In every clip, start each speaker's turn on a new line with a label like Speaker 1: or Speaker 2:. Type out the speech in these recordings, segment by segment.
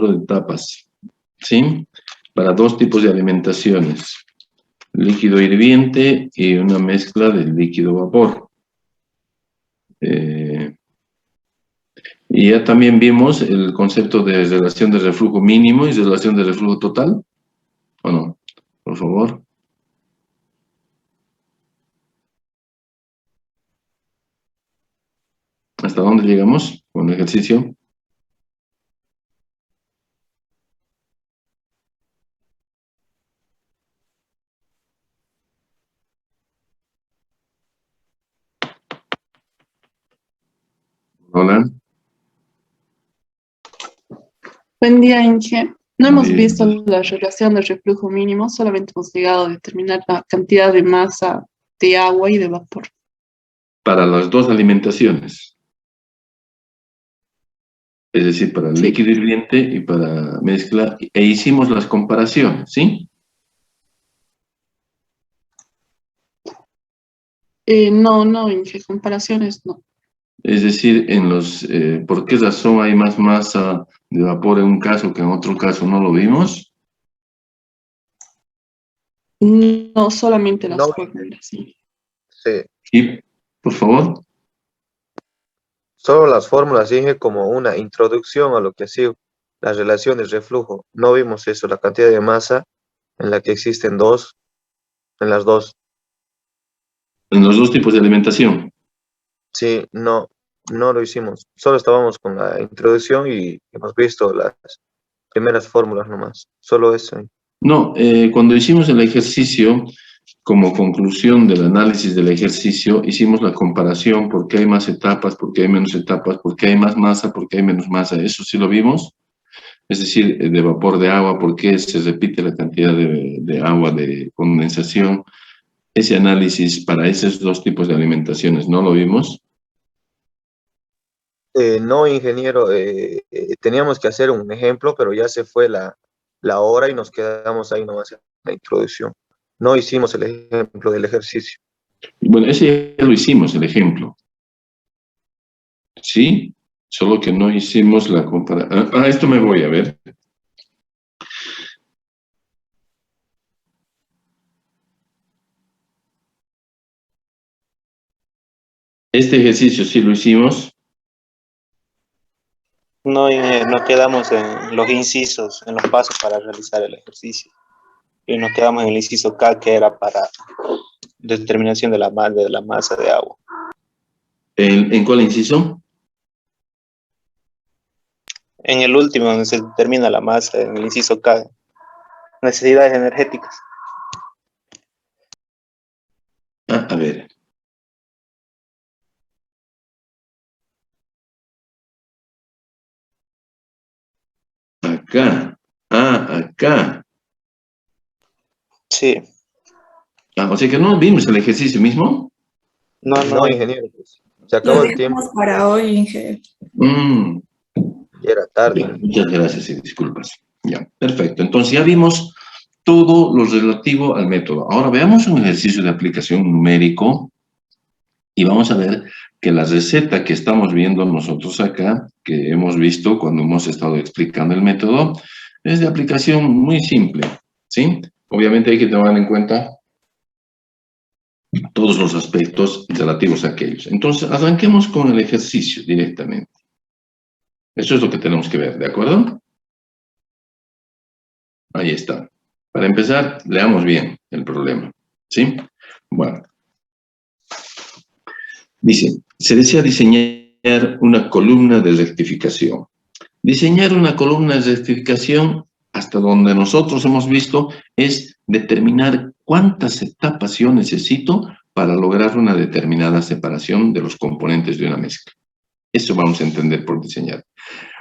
Speaker 1: número de etapas, ¿sí? Para dos tipos de alimentaciones, líquido hirviente y una mezcla de líquido vapor. Y ya también vimos el concepto de relación de reflujo mínimo y relación de reflujo total, ¿o no? Por favor. ¿Hasta dónde llegamos con el ejercicio? Hola.
Speaker 2: Buen día, Inge. No hemos
Speaker 1: Bien.
Speaker 2: visto la relación de reflujo mínimo, solamente hemos llegado a determinar la cantidad de masa de agua y de vapor.
Speaker 1: Para las dos alimentaciones. Es decir, para el
Speaker 2: Sí.
Speaker 1: líquido hirviente y para mezcla, e hicimos las comparaciones, ¿sí?
Speaker 2: No, Inge, comparaciones no.
Speaker 1: Es decir, ¿por qué razón hay más masa de vapor en un caso que en otro caso no lo vimos?
Speaker 2: No solamente las
Speaker 3: No,
Speaker 2: fórmulas, sí.
Speaker 3: sí.
Speaker 1: Y, por favor,
Speaker 3: Solo las fórmulas dije como una introducción a lo que ha sido las relaciones de reflujo. No vimos eso, la cantidad de masa en la que existen dos, en las dos.
Speaker 1: en los dos tipos de alimentación.
Speaker 3: Sí, no lo hicimos. Solo estábamos con la introducción y hemos visto las primeras fórmulas nomás. Solo eso.
Speaker 1: No, cuando hicimos el ejercicio, como conclusión del análisis del ejercicio, hicimos la comparación, por qué hay más etapas, por qué hay menos etapas, por qué hay más masa, por qué hay menos masa. ¿Eso sí lo vimos? Es decir, de vapor de agua, por qué se repite la cantidad de agua de condensación. Ese análisis para esos dos tipos de alimentaciones, ¿no lo vimos?
Speaker 3: No, ingeniero, teníamos que hacer un ejemplo, pero ya se fue la hora y nos quedamos ahí nomás en la introducción. No hicimos el ejemplo del ejercicio.
Speaker 1: Bueno, ese ya lo hicimos, el ejemplo. ¿Sí? Solo que no hicimos la comparación. Esto me voy a ver. Este ejercicio sí lo hicimos.
Speaker 4: No, nos quedamos en los incisos, en los pasos para realizar el ejercicio. Y nos quedamos en el inciso K, que era para determinación de la masa de agua.
Speaker 1: ¿En cuál inciso?
Speaker 4: En el último, donde se determina la masa, en el inciso K, necesidades energéticas.
Speaker 1: A ver. Acá. Acá.
Speaker 4: Sí.
Speaker 1: O sea que no vimos el ejercicio mismo.
Speaker 3: No, ingeniero, pues, se
Speaker 5: Lo
Speaker 3: acabó el
Speaker 5: dejamos
Speaker 3: tiempo.
Speaker 5: para hoy, Inge.
Speaker 3: Ya era tarde.
Speaker 1: Ya, muchas gracias y disculpas. Ya, perfecto. Entonces ya vimos todo lo relativo al método. Ahora veamos un ejercicio de aplicación numérico y vamos a ver que la receta que estamos viendo nosotros acá, que hemos visto cuando hemos estado explicando el método, es de aplicación muy simple, ¿sí? Obviamente hay que tomar en cuenta todos los aspectos relativos a aquellos. Entonces, arranquemos con el ejercicio directamente. Eso es lo que tenemos que ver, ¿de acuerdo? Ahí está. Para empezar, leamos bien el problema, ¿sí? Bueno. Dice, se desea diseñar una columna de rectificación. Diseñar una columna de rectificación, hasta donde nosotros hemos visto, es determinar cuántas etapas yo necesito para lograr una determinada separación de los componentes de una mezcla. Eso vamos a entender por diseñar.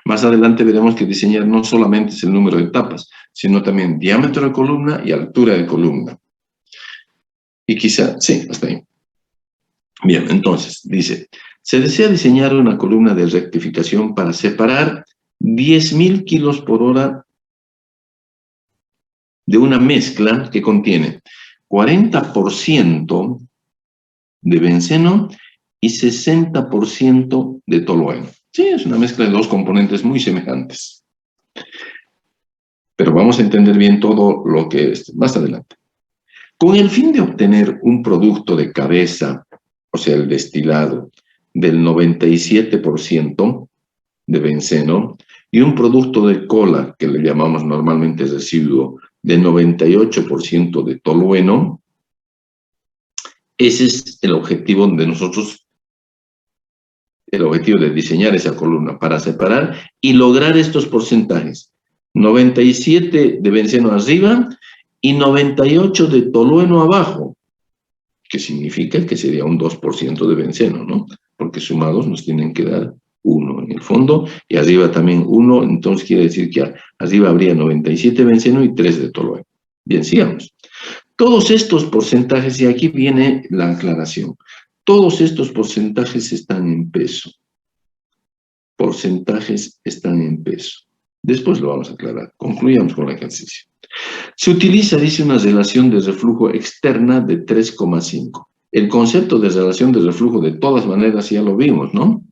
Speaker 1: Más adelante veremos que diseñar no solamente es el número de etapas, sino también diámetro de columna y altura de columna. Y quizá, sí, hasta ahí. Bien, entonces, dice, se desea diseñar una columna de rectificación para separar 10.000 kilos por hora de una mezcla que contiene 40% de benceno y 60% de tolueno. Sí, es una mezcla de dos componentes muy semejantes. Pero vamos a entender bien todo lo que es más adelante. Con el fin de obtener un producto de cabeza, o sea, el destilado, del 97% de benceno, y un producto de cola, que le llamamos normalmente residuo, de 98% de tolueno, ese es el objetivo de nosotros, el objetivo de diseñar esa columna, para separar y lograr estos porcentajes. 97 de benceno arriba y 98 de tolueno abajo, que significa que sería un 2% de benceno, ¿no? Porque sumados nos tienen que dar 1 en el fondo, y arriba también 1, entonces quiere decir que arriba habría 97 de benceno y 3 de tolueno. Bien, sigamos. Todos estos porcentajes, y aquí viene la aclaración, todos estos porcentajes están en peso. Porcentajes están en peso. Después lo vamos a aclarar. Concluyamos con el ejercicio. Se utiliza, dice, una relación de reflujo externa de 3,5. El concepto de relación de reflujo, de todas maneras, ya lo vimos, ¿no?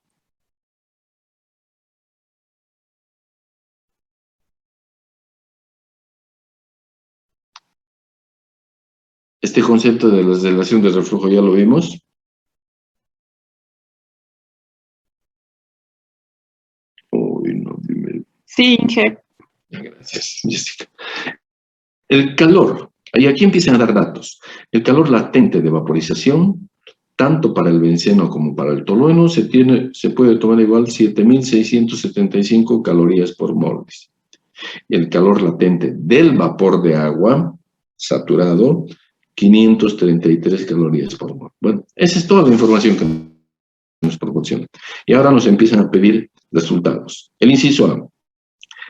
Speaker 1: Este concepto de la relación de reflujo ya lo vimos. Uy, no, dime.
Speaker 2: Sí, Inge.
Speaker 1: Gracias, Jessica. El calor, y aquí empiezan a dar datos. El calor latente de vaporización, tanto para el benceno como para el tolueno, se puede tomar igual 7.675 calorías por mol. El calor latente del vapor de agua saturado, 533 calorías por mol. Bueno, esa es toda la información que nos proporciona. Y ahora nos empiezan a pedir resultados. El inciso A.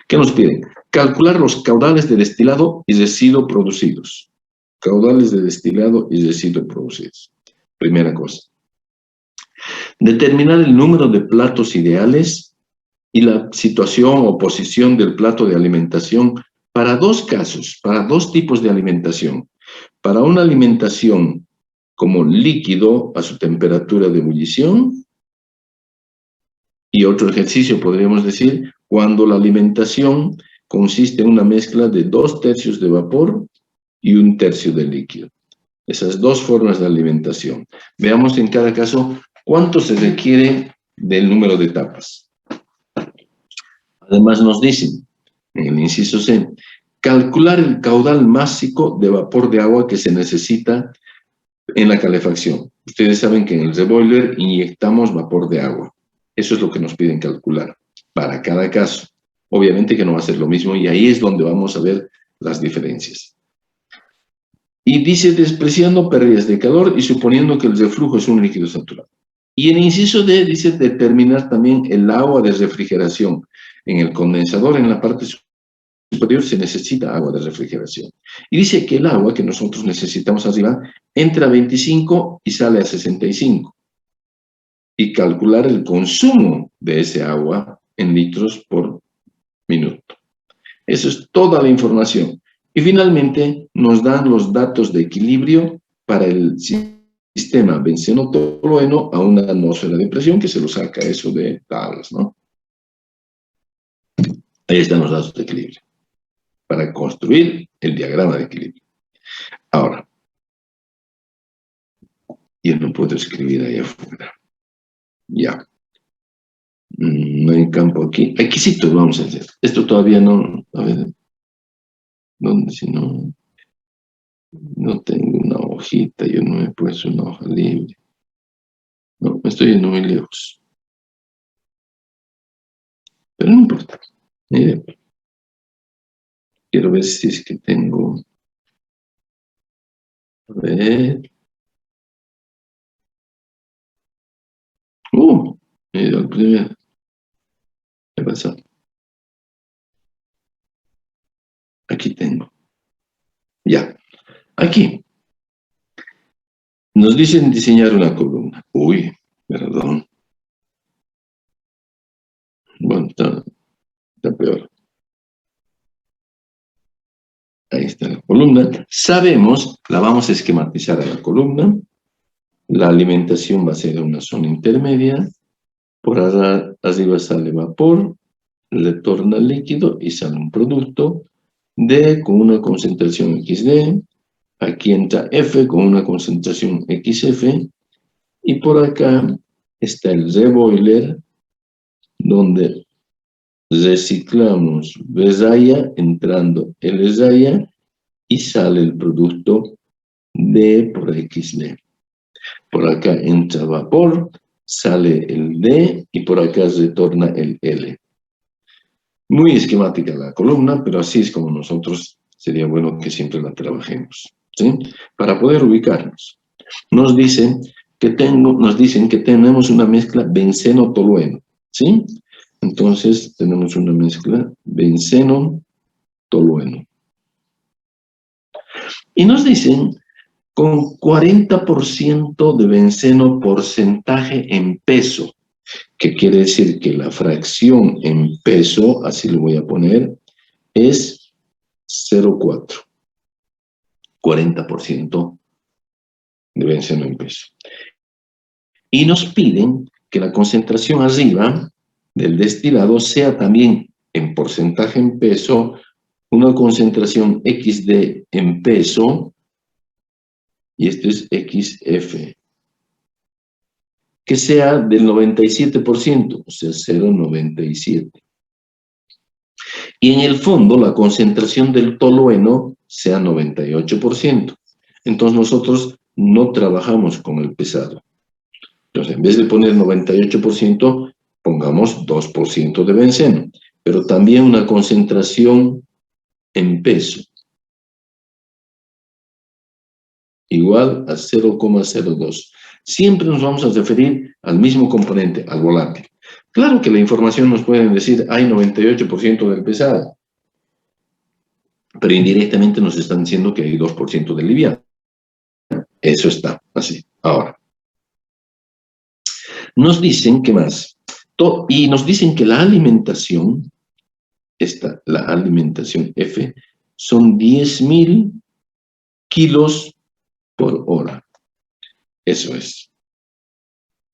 Speaker 1: ¿Qué nos piden? Calcular los caudales de destilado y residuo producidos. Caudales de destilado y residuo producidos. Primera cosa. Determinar el número de platos ideales y la situación o posición del plato de alimentación para dos casos, para dos tipos de alimentación. Para una alimentación como líquido a su temperatura de ebullición, y otro ejercicio podríamos decir cuando la alimentación consiste en una mezcla de 2/3 de vapor y 1/3 de líquido. Esas dos formas de alimentación. Veamos en cada caso cuánto se requiere del número de etapas. Además nos dicen, en el inciso C, calcular el caudal máximo de vapor de agua que se necesita en la calefacción. Ustedes saben que en el reboiler inyectamos vapor de agua. Eso es lo que nos piden calcular para cada caso. Obviamente que no va a ser lo mismo, y ahí es donde vamos a ver las diferencias. Y dice, despreciando pérdidas de calor y suponiendo que el reflujo es un líquido saturado. Y en el inciso D dice determinar también el agua de refrigeración. En el condensador, en la parte superior, se necesita agua de refrigeración. Y dice que el agua que nosotros necesitamos arriba entra a 25 y sale a 65. Y calcular el consumo de ese agua en litros por minuto. Eso es toda la información. Y finalmente nos dan los datos de equilibrio para el sistema benceno-tolueno a una atmósfera de presión, que se lo saca eso de tablas, ¿no? Ahí están los datos de equilibrio para construir el diagrama de equilibrio. Ahora, yo no puedo escribir ahí afuera. Ya. No hay campo aquí. Aquí sí lo vamos a hacer. Esto todavía no. A ver. ¿Dónde? Si no. No tengo una hojita. Yo no he puesto una hoja libre. No, me estoy yendo muy lejos. Pero no importa. Miren. Quiero ver si es que tengo. A ver. Mira, el primero. ¿Qué pasa? Aquí tengo. Ya. Aquí. Nos dicen diseñar una columna. Uy, perdón. Bueno, está peor. Ahí está la columna. Sabemos, la vamos a esquematizar a la columna. La alimentación va a ser en una zona intermedia. Por arriba sale vapor, le torna líquido y sale un producto. D con una concentración XD, aquí entra F con una concentración XF, y por acá está el reboiler, donde reciclamos B raya entrando L raya y sale el producto D por XD. Por acá entra vapor, sale el D y por acá retorna el L. Muy esquemática la columna, pero así es como nosotros sería bueno que siempre la trabajemos, ¿sí? Para poder ubicarnos. Nos dicen que tenemos una mezcla benceno-tolueno, ¿sí? Entonces tenemos una mezcla benceno-tolueno. Y nos dicen con 40% de benceno porcentaje en peso, que quiere decir que la fracción en peso, así lo voy a poner, es 0,4. 40% de benceno en peso. Y nos piden que la concentración arriba del destilado sea también en porcentaje en peso, una concentración XD en peso, y esto es XF, que sea del 97%, o sea, 0,97. Y en el fondo, la concentración del tolueno sea 98%. Entonces, nosotros no trabajamos con el pesado. Entonces, en vez de poner 98%, pongamos 2% de benceno, pero también una concentración en peso, igual a 0,02. Siempre nos vamos a referir al mismo componente, al volátil. Claro que la información nos puede decir, hay 98% del pesado, pero indirectamente nos están diciendo que hay 2% del liviano. Eso está así. Ahora, nos dicen, ¿qué más? Y nos dicen que la alimentación, la alimentación F, son 10.000 kilos por hora. Eso es.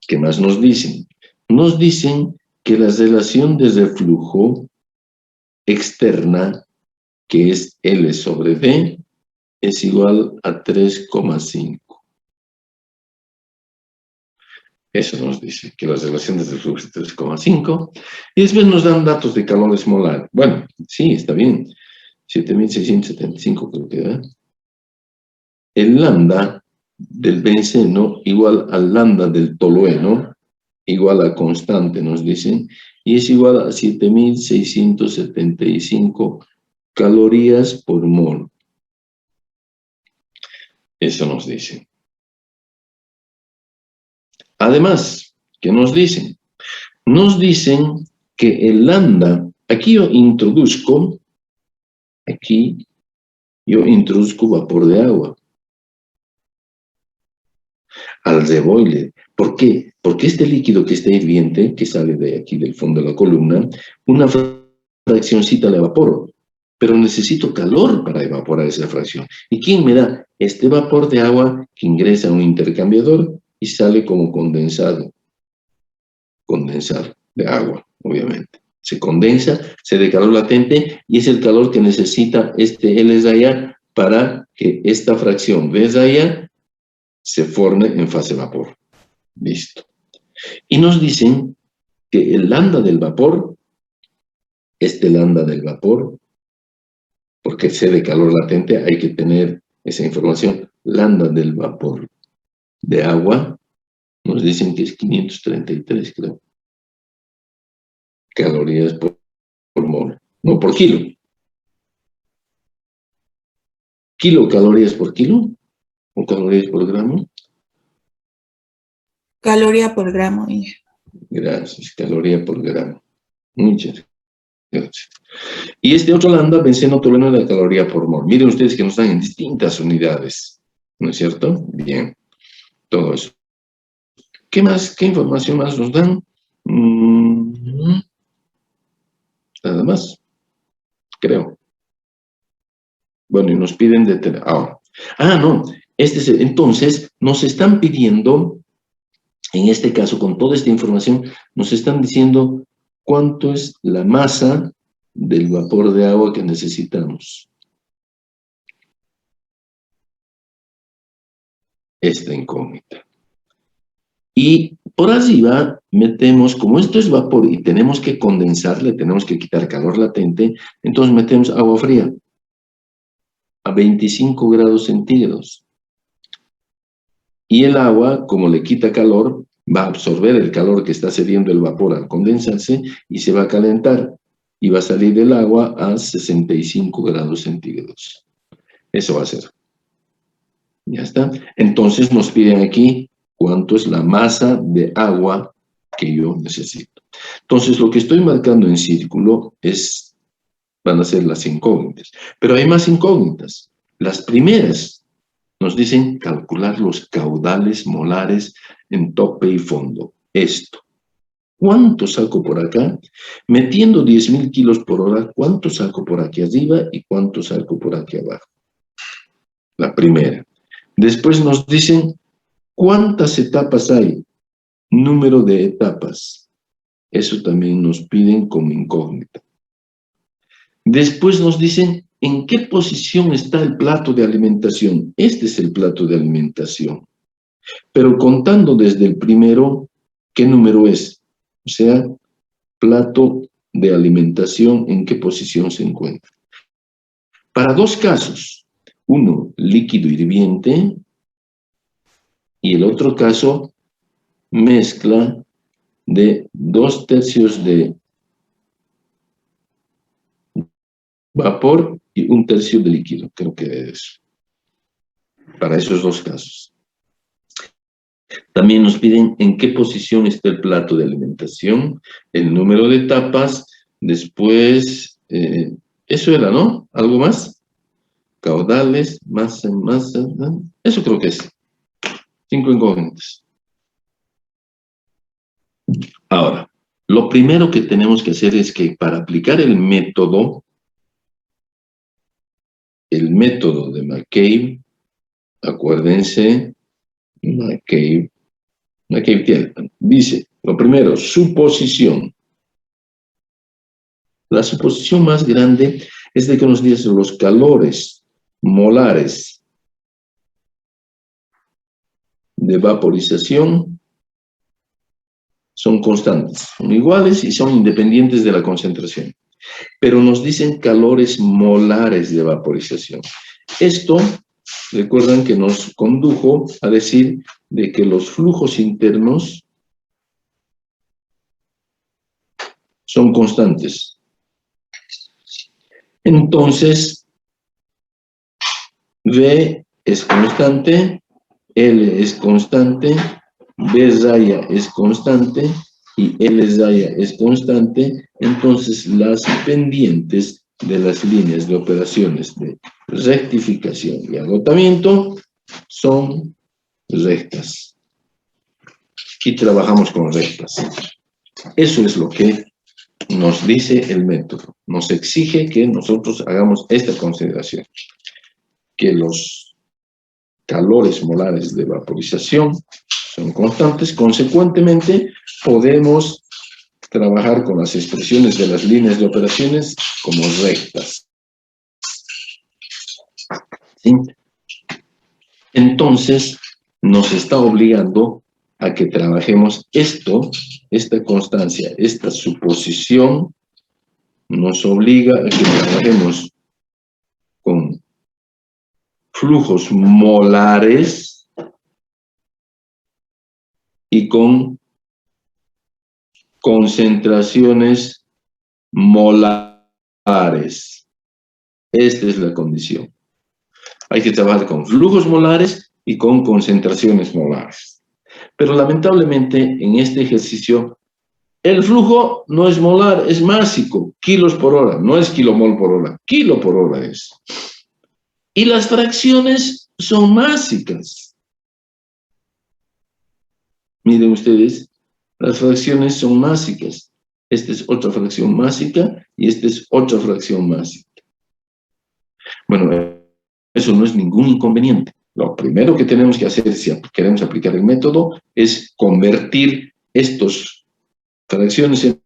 Speaker 1: ¿Qué más nos dicen? Nos dicen que la relación de reflujo externa, que es L sobre D, es igual a 3,5. Eso nos dice, que la relación de reflujo es 3,5. Y después nos dan datos de calores molar. Bueno, sí, está bien. 7.675 creo que da. El lambda del benceno igual al lambda del tolueno, igual a constante, nos dicen, y es igual a 7.675 calorías por mol. Eso nos dicen. Además, ¿qué nos dicen? Nos dicen que el lambda, aquí yo introduzco vapor de agua al reboiler. ¿Por qué? Porque este líquido que está hirviente, que sale de aquí del fondo de la columna, una fraccioncita la evaporo, pero necesito calor para evaporar esa fracción. ¿Y quién me da? Este vapor de agua que ingresa a un intercambiador y sale como condensado de agua, obviamente. Se condensa, se da calor latente y es el calor que necesita este L allá para que esta fracción V allá se forme en fase vapor. Listo. Y nos dicen que el lambda del vapor, lambda del vapor, porque cede calor latente, hay que tener esa información, lambda del vapor de agua, nos dicen que es 533, creo, calorías por mol, no por kilo. ¿Kilocalorías por kilo? ¿O calorías por gramo?
Speaker 5: Caloría por gramo, hija.
Speaker 1: Gracias, caloría por gramo. Muchas gracias. Y este otro lambda, benceno tolueno de caloría por mol. Miren ustedes que nos dan en distintas unidades, ¿no es cierto? Bien, todo eso. ¿Qué más? ¿Qué información más nos dan? Nada más, creo. Bueno, y nos piden detener. Ahora. No. Entonces, nos están pidiendo, en este caso, con toda esta información, nos están diciendo cuánto es la masa del vapor de agua que necesitamos. esta incógnita. Y por arriba metemos, como esto es vapor y tenemos que condensarle, tenemos que quitar calor latente, entonces metemos agua fría a 25 grados centígrados. Y el agua, como le quita calor, va a absorber el calor que está cediendo el vapor al condensarse y se va a calentar. Y va a salir el agua a 65 grados centígrados. Eso va a ser. Ya está. Entonces nos piden aquí cuánto es la masa de agua que yo necesito. Entonces lo que estoy marcando en círculo van a ser las incógnitas. Pero hay más incógnitas. Las primeras nos dicen calcular los caudales molares en tope y fondo. Esto. ¿Cuánto saco por acá? Metiendo 10.000 kilos por hora, ¿cuánto saco por aquí arriba y cuánto saco por aquí abajo? La primera. Después nos dicen cuántas etapas hay. Número de etapas. Eso también nos piden como incógnita. Después nos dicen en qué posición está el plato de alimentación. Este es el plato de alimentación. Pero contando desde el primero, ¿qué número es? O sea, plato de alimentación, ¿en qué posición se encuentra? Para dos casos, uno líquido hirviente y el otro caso mezcla de 2/3 de vapor y 1/3 de líquido, creo que es para esos dos casos. También nos piden en qué posición está el plato de alimentación, el número de etapas, después, eso era, ¿no? ¿Algo más? Caudales, masa, ¿no? Eso creo que es. 5 incógnitas. Ahora, lo primero que tenemos que hacer es que para aplicar el método de McCabe, acuérdense, McCabe dice, lo primero, suposición. La suposición más grande es de que nos dice los calores molares de vaporización son constantes, son iguales y son independientes de la concentración. Pero nos dicen calores molares de vaporización. Esto, recuerdan que nos condujo a decir de que los flujos internos son constantes. Entonces, V es constante, L es constante, B raya es constante y L raya es constante. Entonces, las pendientes de las líneas de operaciones de rectificación y agotamiento son rectas. Y trabajamos con rectas. Eso es lo que nos dice el método. Nos exige que nosotros hagamos esta consideración. Que los calores molares de vaporización son constantes. Consecuentemente, podemos trabajar con las expresiones de las líneas de operaciones como rectas. ¿Sí? Entonces, nos está obligando a que trabajemos esta constancia, esta suposición, nos obliga a que trabajemos con flujos molares y con concentraciones molares. Esta es la condición. Hay que trabajar con flujos molares y con concentraciones molares. Pero lamentablemente en este ejercicio el flujo no es molar, es másico, kilos por hora, no es kilomol por hora, kilo por hora es. Y las fracciones son másicas. Miren ustedes, las fracciones son másicas. Esta es otra fracción másica y esta es otra fracción másica. Bueno, eso no es ningún inconveniente. Lo primero que tenemos que hacer si queremos aplicar el método es convertir estas fracciones en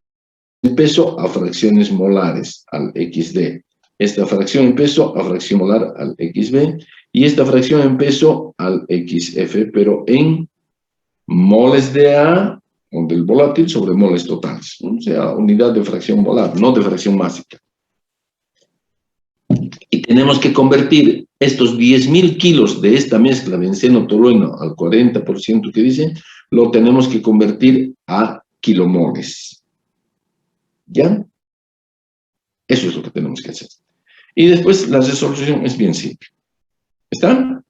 Speaker 1: peso a fracciones molares, al XD. esta fracción en peso a fracción molar al XB y esta fracción en peso al XF, pero en moles de A, o del volátil, sobre moles totales, ¿no? O sea, unidad de fracción molar, no de fracción másica. Y tenemos que convertir estos 10.000 kilos de esta mezcla benceno-tolueno al 40% que dice, lo tenemos que convertir a kilomoles. ¿Ya? Eso es lo que tenemos que hacer. Y después la resolución es bien simple. ¿Está?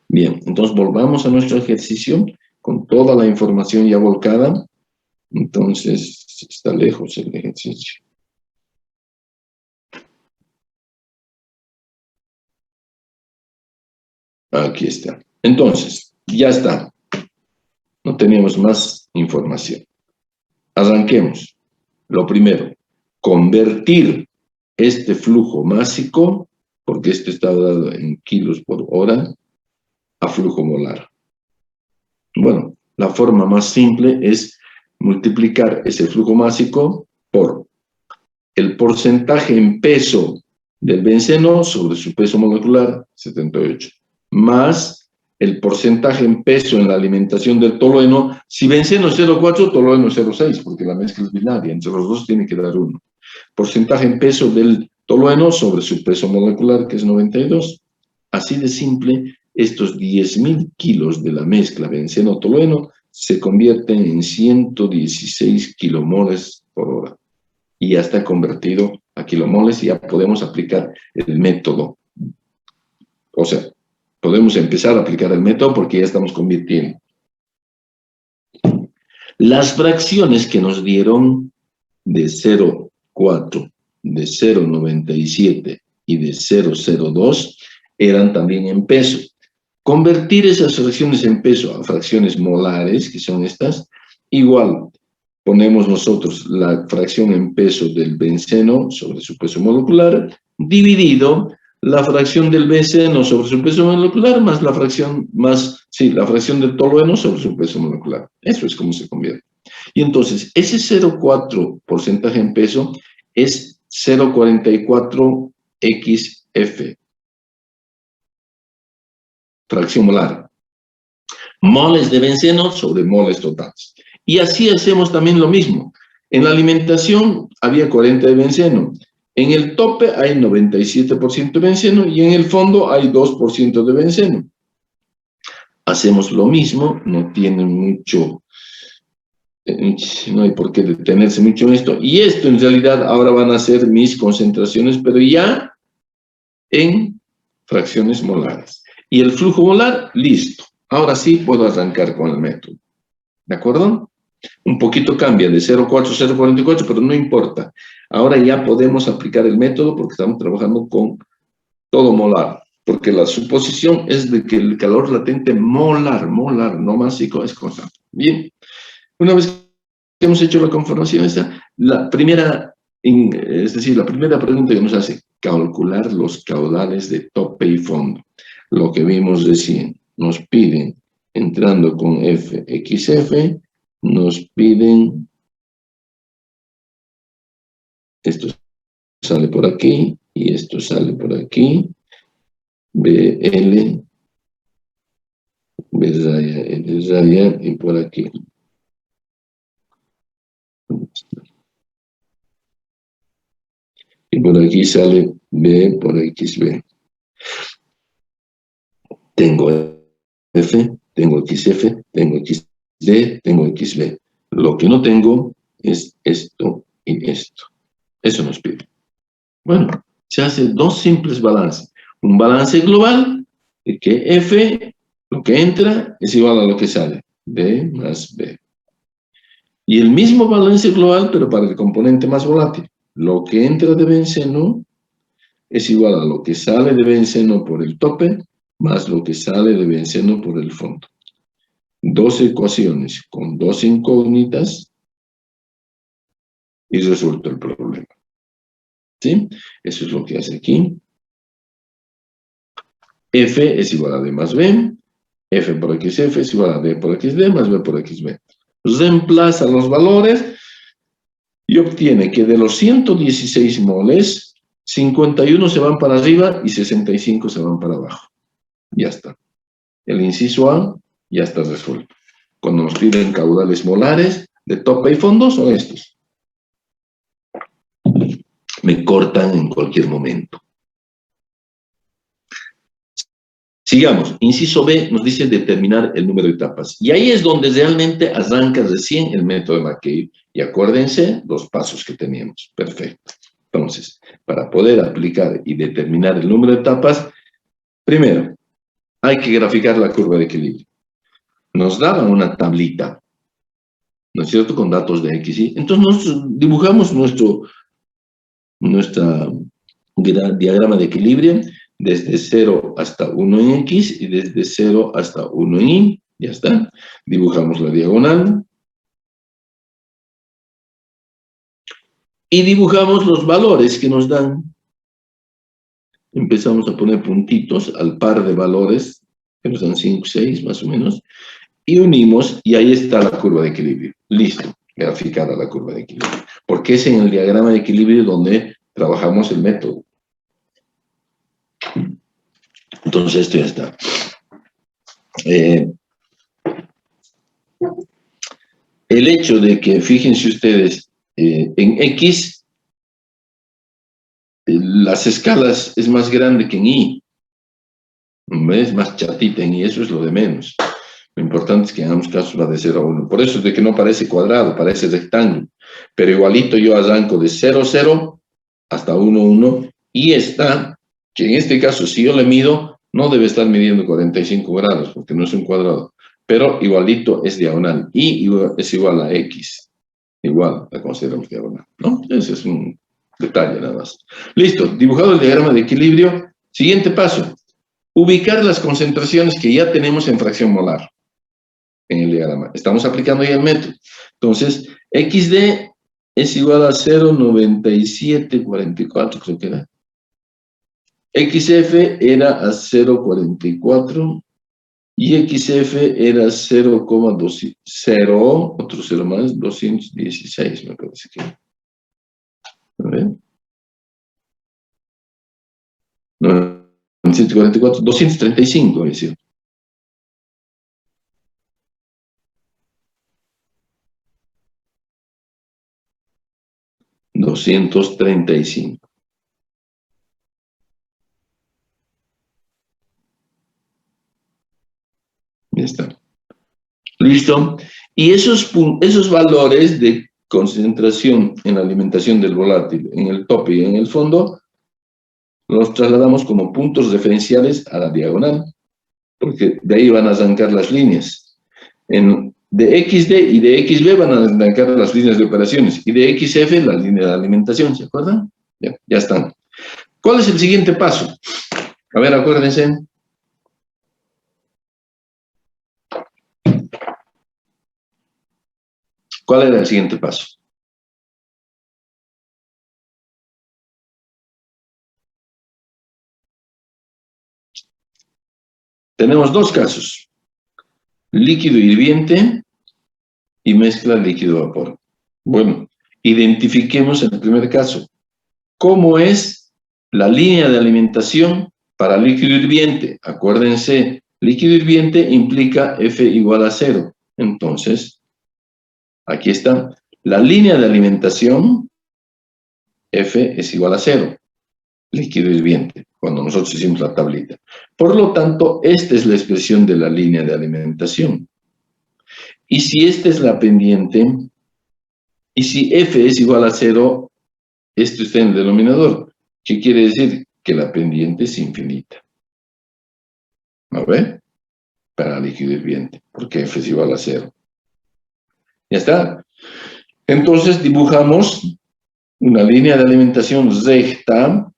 Speaker 1: Bien, entonces volvamos a nuestro ejercicio con toda la información ya volcada. Entonces, está lejos el ejercicio. Aquí está. Entonces, ya está. No tenemos más información. Arranquemos. Lo primero, convertir este flujo másico, porque este está dado en kilos por hora, a flujo molar. Bueno, la forma más simple es multiplicar ese flujo másico por el porcentaje en peso del benceno sobre su peso molecular, 78, más el porcentaje en peso en la alimentación del tolueno. Si benceno es 0,4, tolueno es 0,6, porque la mezcla es binaria, entre los dos tiene que dar 1. Porcentaje en peso del tolueno sobre su peso molecular, que es 92. Así de simple, estos 10.000 kilos de la mezcla benceno-tolueno se convierten en 116 kilomoles por hora. Y ya está convertido a kilomoles y ya podemos aplicar el método. O sea, podemos empezar a aplicar el método porque ya estamos convirtiendo. Las fracciones que nos dieron de 0,4, de 0,97 y de 0,02 eran también en peso. Convertir esas fracciones en peso a fracciones molares, que son estas, igual ponemos nosotros la fracción en peso del benceno sobre su peso molecular, dividido la fracción del benceno sobre su peso molecular más la fracción, la fracción del tolueno sobre su peso molecular. Eso es como se convierte. Y entonces, ese 0,4 porcentaje en peso es 0,44 XF. Fracción molar. Moles de benceno sobre moles totales. Y así hacemos también lo mismo. En la alimentación había 40 de benceno. En el tope hay 97% de benceno y en el fondo hay 2% de benceno. Hacemos lo mismo, no tiene mucho, no hay por qué detenerse mucho en esto. Y esto en realidad ahora van a ser mis concentraciones, pero ya en fracciones molares. Y el flujo molar, listo. Ahora sí puedo arrancar con el método. ¿De acuerdo? Un poquito cambia de 0,4 a 0,44, pero no importa. Ahora ya podemos aplicar el método porque estamos trabajando con todo molar. Porque la suposición es de que el calor latente molar, no másico, es constante. Bien. Una vez que hemos hecho la conformación esta, la primera pregunta que nos hace, calcular los caudales de tope y fondo. Lo que vimos recién, nos piden, entrando con FXF, nos piden, esto sale por aquí, y esto sale por aquí, BL, B raya, L raya, y por aquí. Y por aquí sale B por XB. Tengo F, tengo XF, tengo XD, tengo XB. Lo que no tengo es esto y esto. Eso nos pide. Bueno, se hace dos simples balances. Un balance global, de que F, lo que entra, es igual a lo que sale. B más B. Y el mismo balance global, pero para el componente más volátil. Lo que entra de benceno es igual a lo que sale de benceno por el tope, más lo que sale de benceno por el fondo. Dos ecuaciones con dos incógnitas y resuelto el problema. ¿Sí? Eso es lo que hace aquí. F es igual a D más B. F por XF es igual a D por XD más B por XB. Reemplaza los valores y obtiene que de los 116 moles, 51 se van para arriba y 65 se van para abajo. Ya está. El inciso A ya está resuelto. Cuando nos piden caudales molares de tope y fondo son estos. Me cortan en cualquier momento. Sigamos. Inciso B nos dice determinar el número de etapas. Y ahí es donde realmente arranca recién el método de McCabe. Y acuérdense los pasos que teníamos. Perfecto. Entonces, para poder aplicar y determinar el número de etapas, primero, hay que graficar la curva de equilibrio. Nos daba una tablita, ¿no es cierto?, con datos de X, Y. Entonces nosotros dibujamos nuestro diagrama de equilibrio desde 0 hasta 1 en X y desde 0 hasta 1 en Y. Ya está. Dibujamos la diagonal. Y dibujamos los valores que nos dan. Empezamos a poner puntitos al par de valores, que nos dan 5, 6 más o menos. Y unimos, y ahí está la curva de equilibrio. Listo, graficada la curva de equilibrio. Porque es en el diagrama de equilibrio donde trabajamos el método. Entonces esto ya está. El hecho de que, fíjense ustedes, en X, las escalas es más grande que en Y. Es más chatita en Y, eso es lo de menos. Lo importante es que hagamos caso la de 0 a 1. Por eso es de que no parece cuadrado, parece rectángulo. Pero igualito yo arranco de 0, 0 hasta 1, 1. Y está, que en este caso si yo le mido, no debe estar midiendo 45 grados, porque no es un cuadrado. Pero igualito es diagonal. Y es igual a X. Igual la consideramos diagonal, ¿no? Ese es un detalle nada más. Listo, dibujado el diagrama de equilibrio. Siguiente paso. Ubicar las concentraciones que ya tenemos en fracción molar en el diagrama. Estamos aplicando ya el método. Entonces, XD es igual a 0,9744, creo que era. XF era a 0,44 y XF era 0,20, otro 0 más, 216, me parece que. A ver. No, 144, 235, es decir. $235. Ya está. ¿Listo? Y esos valores de concentración en la alimentación del volátil en el tope y en el fondo, los trasladamos como puntos referenciales a la diagonal, porque de ahí van a arrancar las líneas. De XD y de XB van a arrancar las líneas de operaciones, y de XF la línea de alimentación, ¿se acuerdan? Ya están. ¿Cuál es el siguiente paso? A ver, acuérdense. ¿Cuál era el siguiente paso? Tenemos dos casos. Líquido hirviente y mezcla líquido-vapor. Bueno, identifiquemos el primer caso. ¿Cómo es la línea de alimentación para líquido hirviente? Acuérdense, líquido hirviente implica F igual a 0. Entonces, aquí está. La línea de alimentación, F es igual a 0. Líquido hirviente, cuando nosotros hicimos la tablita. Por lo tanto, esta es la expresión de la línea de alimentación. Y si esta es la pendiente, y si F es igual a 0, esto está en el denominador. ¿Qué quiere decir? Que la pendiente es infinita. ¿A ver? Para líquido hirviente, porque F es igual a 0. ¿Ya está? Entonces dibujamos una línea de alimentación recta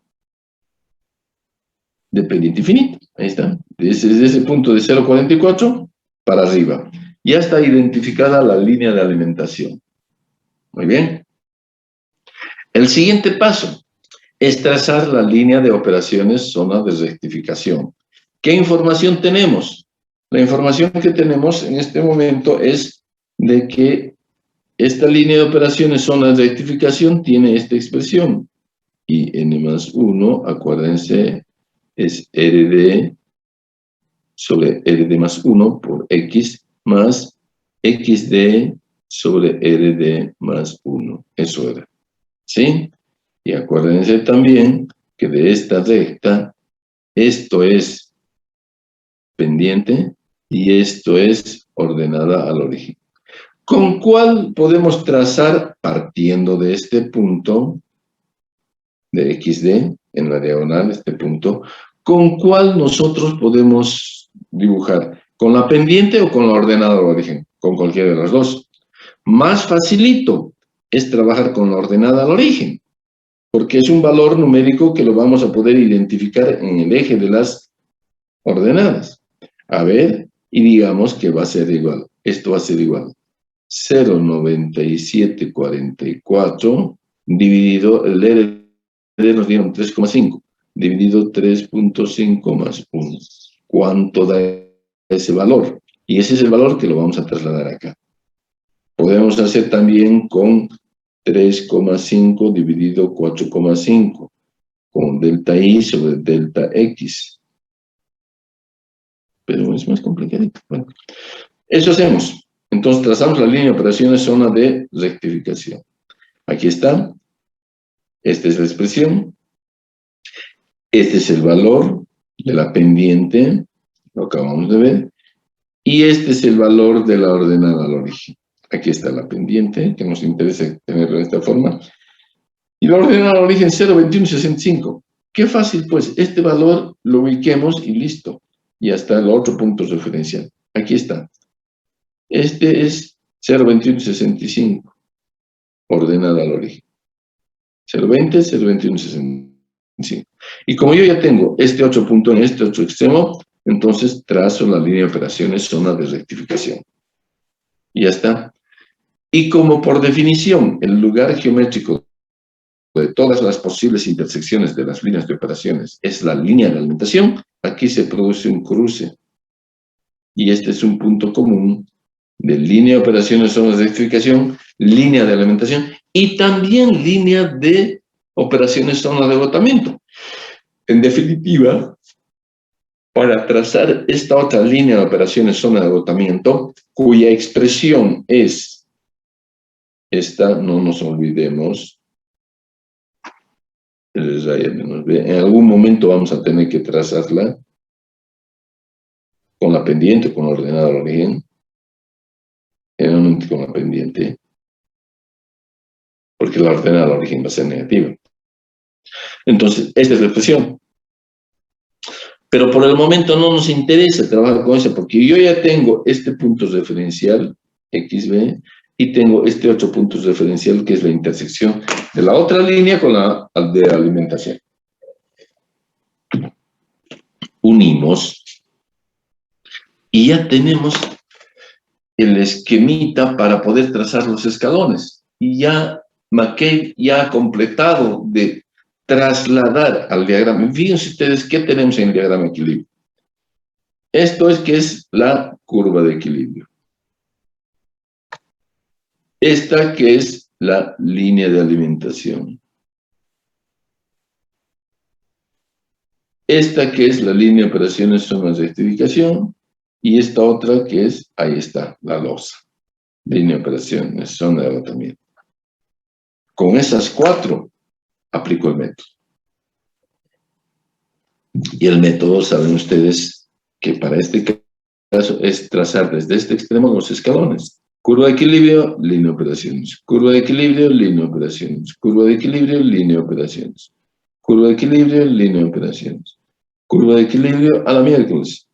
Speaker 1: de pendiente infinita. Ahí está. Desde ese punto de 0,44 para arriba. Ya está identificada la línea de alimentación. Muy bien. El siguiente paso es trazar la línea de operaciones zona de rectificación. ¿Qué información tenemos? La información que tenemos en este momento es de que esta línea de operaciones zona de rectificación tiene esta expresión. Y n más 1, acuérdense, es RD sobre RD más 1 por X más XD sobre RD más 1. Eso era. ¿Sí? Y acuérdense también que de esta recta, esto es pendiente y esto es ordenada al origen. ¿Con cuál podemos trazar, partiendo de este punto de XD, en la diagonal, este punto, con cuál nosotros podemos dibujar? ¿Con la pendiente o con la ordenada al origen? Con cualquiera de las dos. Más facilito es trabajar con la ordenada al origen, porque es un valor numérico que lo vamos a poder identificar en el eje de las ordenadas. A ver, y digamos que va a ser igual. Esto va a ser igual. 0,9744 dividido, el RD nos dieron 3,5, dividido 3.5 más 1. ¿Cuánto da ese valor? Y ese es el valor que lo vamos a trasladar acá. Podemos hacer también con 3,5 dividido 4,5, con delta I sobre delta X. Pero es más complicado. Bueno, eso hacemos. Entonces trazamos la línea de operaciones zona de rectificación. Aquí está. Esta es la expresión. Este es el valor de la pendiente, lo acabamos de ver. Y este es el valor de la ordenada al origen. Aquí está la pendiente, que nos interesa tenerlo de esta forma. Y la ordenada al origen 0,2165. Qué fácil, pues. Este valor lo ubiquemos y listo. Y hasta el otro punto referencial. Aquí está. Este es 0,2165. Ordenada al origen. 0,20, 0,2165. Y como yo ya tengo este otro punto en este otro extremo, entonces trazo la línea de operaciones zona de rectificación. Y ya está. Y como por definición el lugar geométrico de todas las posibles intersecciones de las líneas de operaciones es la línea de alimentación, aquí se produce un cruce. Y este es un punto común de línea de operaciones zona de rectificación, línea de alimentación y también línea de operaciones zona de agotamiento. En definitiva, para trazar esta otra línea de operaciones zona de agotamiento, cuya expresión es esta, no nos olvidemos, en algún momento vamos a tener que trazarla con la pendiente, con la ordenada al origen, generalmente con la pendiente, porque la ordenada al origen va a ser negativa. Entonces, esta es la expresión. Pero por el momento no nos interesa trabajar con eso, porque yo ya tengo este punto referencial, XB, y tengo este otro punto referencial, que es la intersección de la otra línea con la de alimentación. Unimos y ya tenemos el esquemita para poder trazar los escalones. Y ya McCabe ya ha completado de trasladar al diagrama. Fíjense ustedes qué tenemos en el diagrama de equilibrio. Esto es que es la curva de equilibrio. Esta que es la línea de alimentación. Esta que es la línea de operaciones zona de rectificación. Y esta otra que es, ahí está, la losa. Línea de operaciones, zona de agotamiento. Con esas cuatro, aplico el método. Y el método, saben ustedes, que para este caso es trazar desde este extremo los escalones. Curva de equilibrio, línea de operaciones. Curva de equilibrio, línea de operaciones. Curva de equilibrio, línea de operaciones. Curva de equilibrio, línea de operaciones. Curva de equilibrio a la miércoles.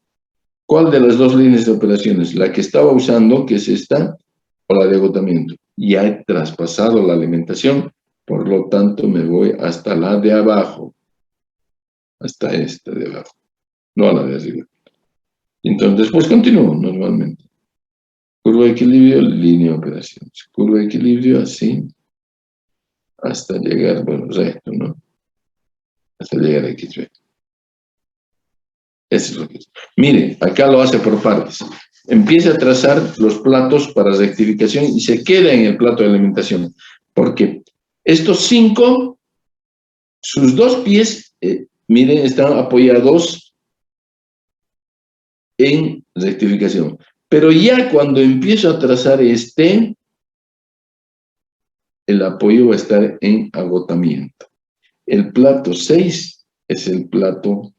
Speaker 1: ¿Cuál de las dos líneas de operaciones? La que estaba usando, que es esta, o la de agotamiento. Ya he traspasado la alimentación, por lo tanto me voy hasta la de abajo. Hasta esta de abajo, no a la de arriba. Entonces después continúo normalmente. Curva de equilibrio, línea de operaciones. Curva de equilibrio así, hasta llegar, bueno, recto, ¿no? Hasta llegar a XB. Eso es lo que es. Mire, acá lo hace por partes. Empieza a trazar los platos para rectificación y se queda en el plato de alimentación. Porque estos 5 sus dos pies, miren, están apoyados en rectificación. Pero ya cuando empiezo a trazar el apoyo va a estar en agotamiento. El plato 6 es el plato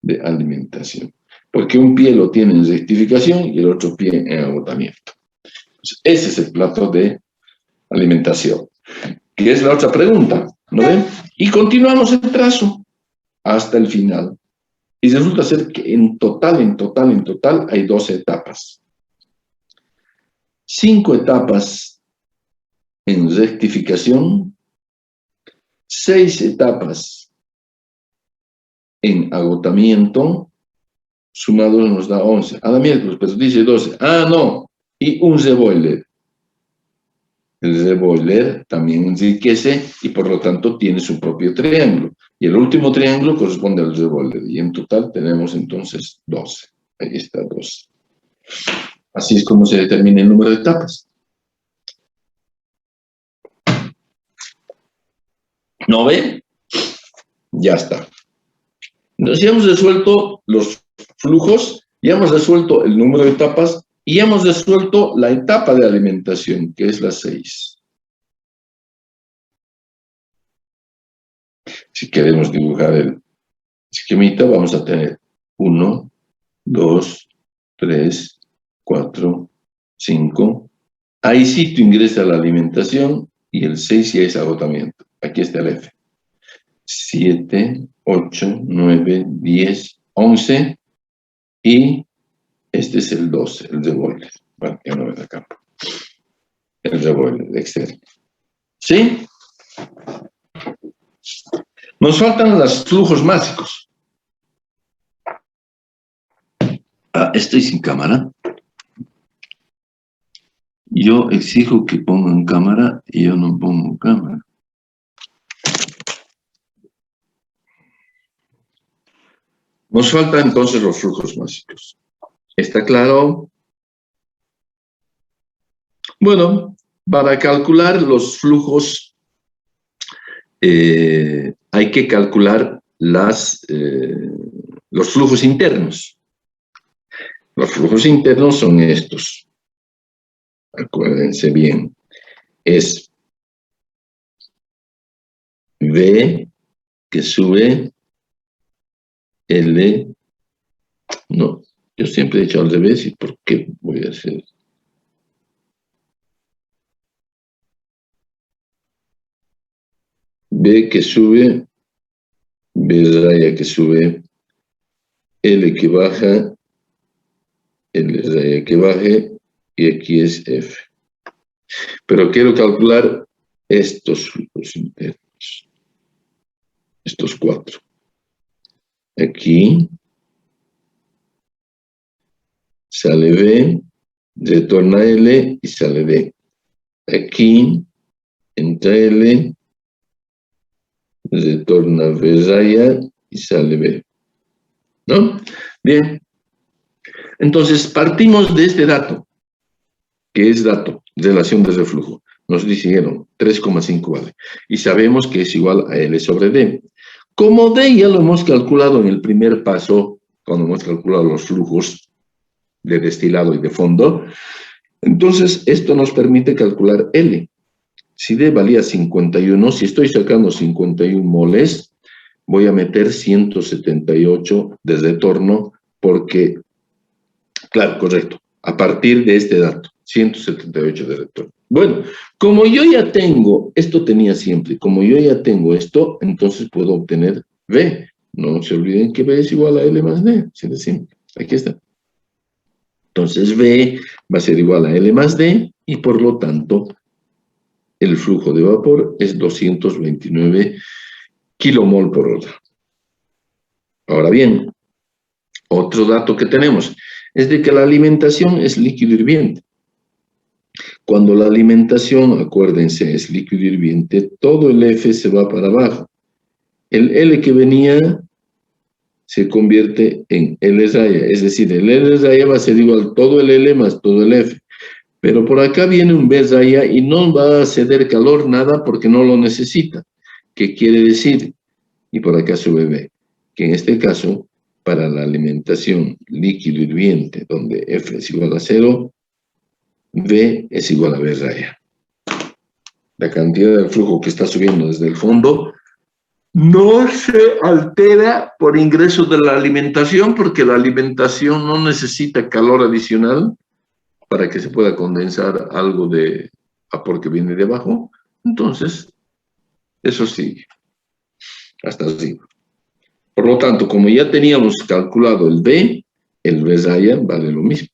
Speaker 1: de alimentación, porque un pie lo tiene en rectificación y el otro pie en agotamiento. Entonces, ese es el plato de alimentación, que es la otra pregunta, ¿no ven? Y continuamos el trazo hasta el final. Y resulta ser que en total hay 12 etapas. 5 etapas en rectificación, 6 etapas en agotamiento, sumados nos da 11. A la miércoles, pero dice 12. Ah, no, y un reboiler. El reboiler también enriquece y por lo tanto tiene su propio triángulo. Y el último triángulo corresponde al reboiler. Y en total tenemos entonces 12. Ahí está 12. Así es como se determina el número de etapas. ¿No ven? Ya está. Entonces ya hemos resuelto los flujos, ya hemos resuelto el número de etapas y ya hemos resuelto la etapa de alimentación, que es la 6. Si queremos dibujar el esquemita, vamos a tener 1, 2, 3, 4, 5. Ahí sí tú ingresas la alimentación y el 6 ya es agotamiento. Aquí está el F. 7, 8, 9, 10, 11 y este es el 12, el reboiler. Bueno, ya no ven acá. El reboiler externo. ¿Sí? Nos faltan los flujos básicos. Ah, estoy sin cámara. Yo exijo que pongan cámara y yo no pongo cámara. Nos faltan entonces los flujos básicos. ¿Está claro? Bueno, para calcular los flujos hay que calcular los flujos internos. Los flujos internos son estos. Acuérdense bien. Es V que sube L. No, yo siempre he hecho al revés. ¿Y por qué voy a hacer? B que sube, B raya que sube, L que baja, L raya que baje, y aquí es F. Pero quiero calcular estos flujos internos, estos 4. Aquí sale B, retorna L y sale D. Aquí entra L, retorna V raya y sale B. ¿No? Bien. Entonces, partimos de este dato, que es dato, relación de reflujo. Nos dijeron 3,5 vale. Y sabemos que es igual a L sobre D. Como D ya lo hemos calculado en el primer paso, cuando hemos calculado los flujos de destilado y de fondo, entonces esto nos permite calcular L. Si D valía 51, si estoy sacando 51 moles, voy a meter 178 de retorno porque, claro, correcto, a partir de este dato, 178 de retorno. Bueno, como yo ya tengo, esto tenía siempre, como yo ya tengo esto, entonces puedo obtener V. No se olviden que V es igual a L más D, así de simple. Aquí está. Entonces V va a ser igual a L más D y por lo tanto el flujo de vapor es 229 kilomol por hora. Ahora bien, otro dato que tenemos es de que la alimentación es líquido hirviente. Cuando la alimentación, acuérdense, es líquido hirviente, todo el F se va para abajo. El L que venía se convierte en L raya, es decir, el L raya va a ser igual todo el L más todo el F. Pero por acá viene un B raya y no va a ceder calor nada porque no lo necesita. ¿Qué quiere decir? Y por acá sube B, que en este caso, para la alimentación líquido hirviente, donde F es igual a 0, V es igual a V raya. La cantidad de flujo que está subiendo desde el fondo no se altera por ingreso de la alimentación, porque la alimentación no necesita calor adicional para que se pueda condensar algo de vapor que viene de abajo. Entonces, eso sigue. Hasta así. Por lo tanto, como ya teníamos calculado el B raya vale lo mismo,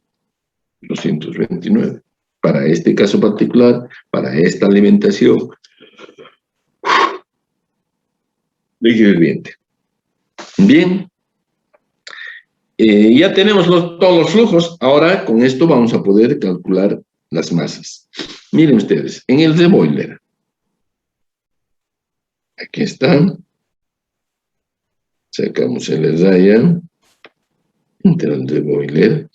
Speaker 1: 229. Para este caso particular, para esta alimentación líquido hirviente. Bien. Ya tenemos todos los flujos. Ahora, con esto vamos a poder calcular las masas. Miren ustedes, en el de boiler. Aquí está. Sacamos el raya. Entra el de boiler.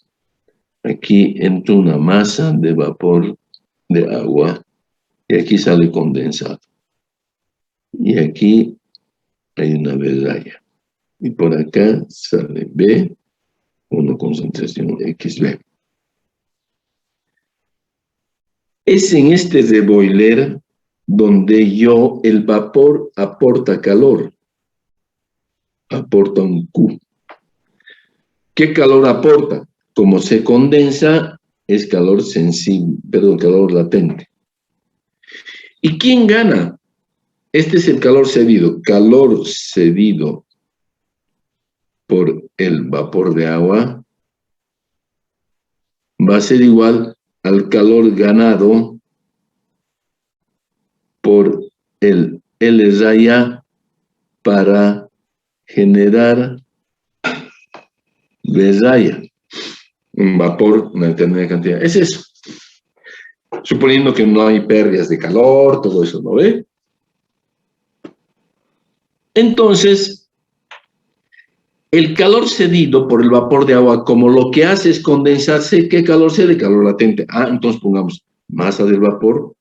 Speaker 1: Aquí entra una masa de vapor de agua. Y aquí sale condensado. Y aquí hay una raya. Y por acá sale B, una concentración XB. Es en este reboiler donde el vapor aporta calor. Aporta un Q. ¿Qué calor aporta? Como se condensa, es calor sensible, perdón, calor latente. ¿Y quién gana? Este es el calor cedido. Calor cedido por el vapor de agua va a ser igual al calor ganado por el L raya para generar V raya, un vapor, una determinada cantidad. Es eso. Suponiendo que no hay pérdidas de calor, todo eso, ¿no ve? Entonces, el calor cedido por el vapor de agua, como lo que hace es condensarse, ¿qué calor cede? Calor latente. Entonces pongamos masa del vapor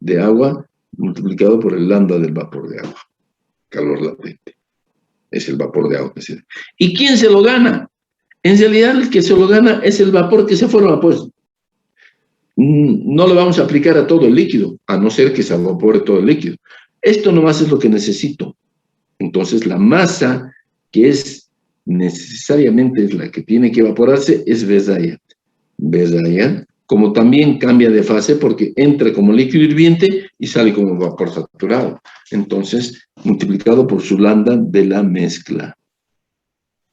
Speaker 1: de agua multiplicado por el lambda del vapor de agua. Calor latente. Es el vapor de agua que cede. ¿Y quién se lo gana? En realidad el que se lo gana es el vapor que se forma, pues. No le vamos a aplicar a todo el líquido, a no ser que se evapore todo el líquido. Esto nomás es lo que necesito. Entonces la masa que es necesariamente es la que tiene que evaporarse es V raya. V raya, como también cambia de fase porque entra como líquido hirviente y sale como vapor saturado. Entonces, multiplicado por su lambda de la mezcla,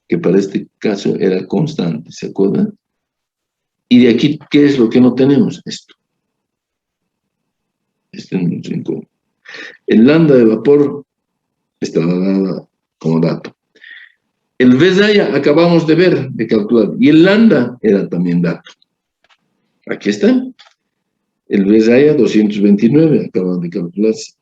Speaker 1: que para este caso era constante, ¿se acuerdan? Y de aquí, ¿qué es lo que no tenemos? Esto. Este es nuestro incómodo. El lambda de vapor está dado como dato. El V raya acabamos de ver, de calcular, y el lambda era también dato. Aquí está. El V raya 229, acaban de calcularse.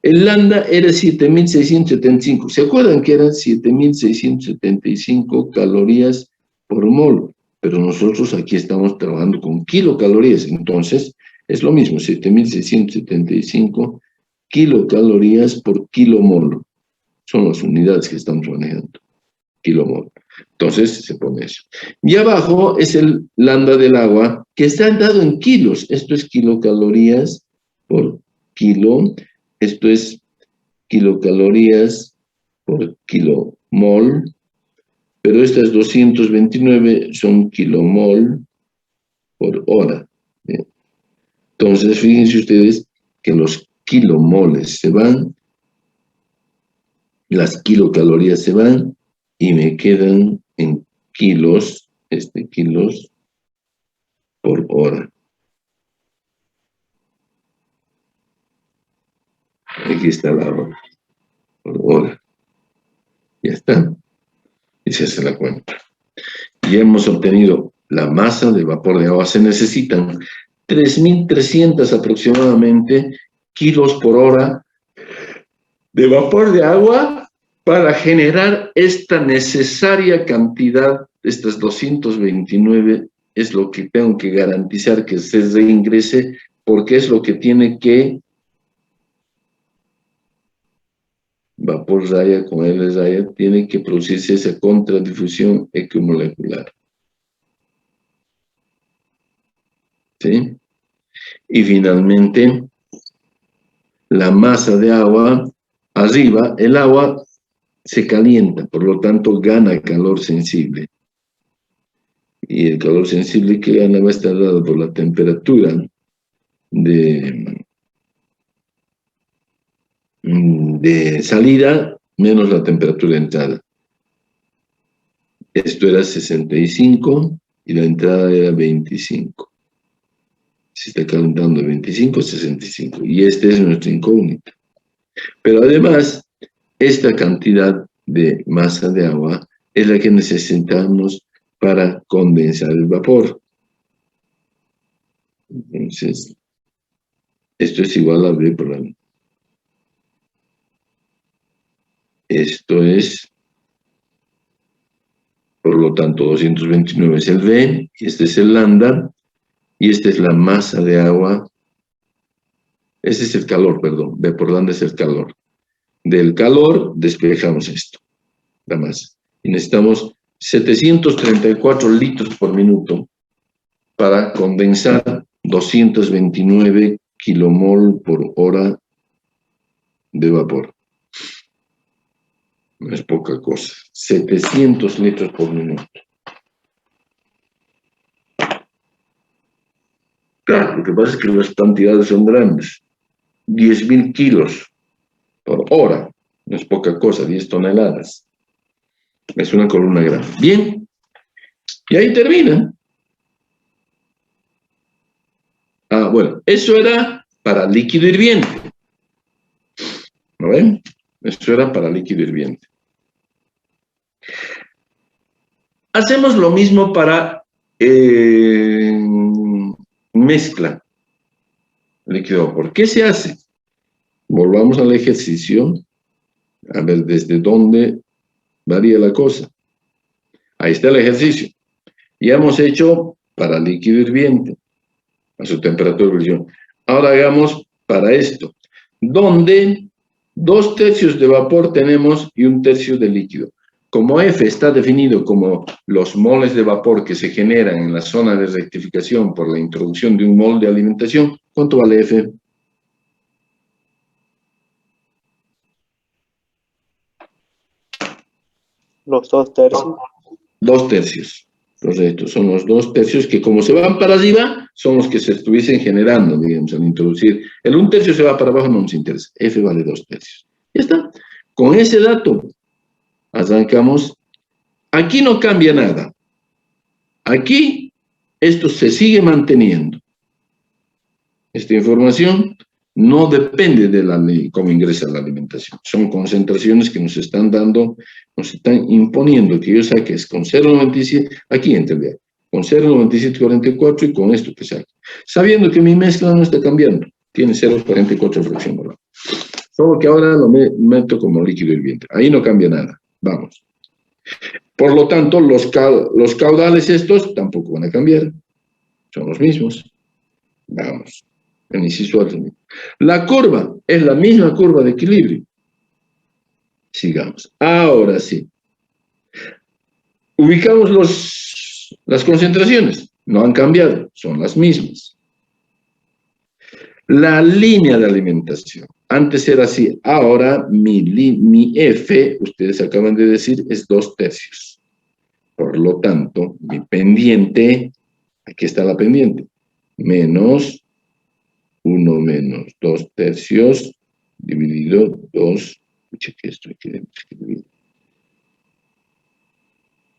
Speaker 1: El lambda era 7.675. ¿Se acuerdan que eran 7.675 calorías por mol? Pero nosotros aquí estamos trabajando con kilocalorías. Entonces, es lo mismo, 7.675 kilocalorías por kilomol. Son las unidades que estamos manejando. Kilomol. Entonces, se pone eso. Y abajo es el lambda del agua, que está dado en kilos. Esto es kilocalorías por kilo. Esto es kilocalorías por kilomol. Pero estas 229 son kilomol por hora. ¿Bien? Entonces, fíjense ustedes que los kilomoles se van, las kilocalorías se van, y me quedan en kilos, kilos por hora. Aquí está la hora, por hora. Ya está. Y se hace la cuenta. Y hemos obtenido la masa de vapor de agua. Se necesitan 3.300 aproximadamente kilos por hora de vapor de agua para generar esta necesaria cantidad, estas 229, es lo que tengo que garantizar que se reingrese, porque es lo que tiene que vapor raya con L raya, tiene que producirse esa contradifusión equimolecular. ¿Sí? Y finalmente, la masa de agua, arriba, el agua se calienta, por lo tanto gana calor sensible. Y el calor sensible que gana va a estar dado por la temperatura de salida menos la temperatura de entrada. Esto era 65 y la entrada era 25. Se está calentando de 25 a 65. Y esta es nuestra incógnita. Pero además, esta cantidad de masa de agua es la que necesitamos para condensar el vapor. Entonces, esto es igual a V por la... Esto es, por lo tanto, 229 es el V, y este es el lambda, y esta es la masa de agua. Ese es el calor, perdón, V por lambda es el calor. Del calor despejamos esto, la masa. Y necesitamos 734 litros por minuto para condensar 229 kilomol por hora de vapor. No es poca cosa. 700 litros por minuto. Claro, lo que pasa es que las cantidades son grandes. 10.000 kilos por hora. No es poca cosa, 10 toneladas. Es una columna grande. Bien. Y ahí termina. Ah, bueno, eso era para líquido hirviente. ¿No ven? Eso era para líquido hirviente. Hacemos lo mismo para mezcla líquido-vapor. ¿Qué se hace? Volvamos al ejercicio. A ver desde dónde varía la cosa. Ahí está el ejercicio. Ya hemos hecho para líquido hirviente, a su temperatura de ebullición. Ahora hagamos para esto, donde 2/3 de vapor tenemos y 1/3 de líquido. Como F está definido como los moles de vapor que se generan en la zona de rectificación por la introducción de un mol de alimentación, ¿cuánto vale F?
Speaker 4: Los 2/3.
Speaker 1: 2/3. Entonces, estos son los 2/3 que, como se van para arriba, son los que se estuviesen generando, digamos, al introducir. El 1/3 se va para abajo, no nos interesa. F vale 2/3. Ya está. Con ese dato, arrancamos. Aquí no cambia nada. Aquí, esto se sigue manteniendo. Esta información no depende de cómo ingresa la alimentación. Son concentraciones que nos están dando, nos están imponiendo que yo saque con 0,97, aquí entendía, con 0,9744 y con esto que saque. Sabiendo que mi mezcla no está cambiando, tiene 0,44 fracción molar. Solo que ahora lo meto como líquido hirviente. Ahí no cambia nada. Vamos. Por lo tanto, los caudales estos tampoco van a cambiar. Son los mismos. Vamos. El inciso alto. La curva es la misma curva de equilibrio. Sigamos. Ahora sí. Ubicamos las concentraciones. No han cambiado. Son las mismas. La línea de alimentación. Antes era así. Ahora mi F, ustedes acaban de decir, es 2/3. Por lo tanto, mi pendiente, aquí está la pendiente, menos 1 menos 2/3 dividido 2, escucha que esto hay que dividir,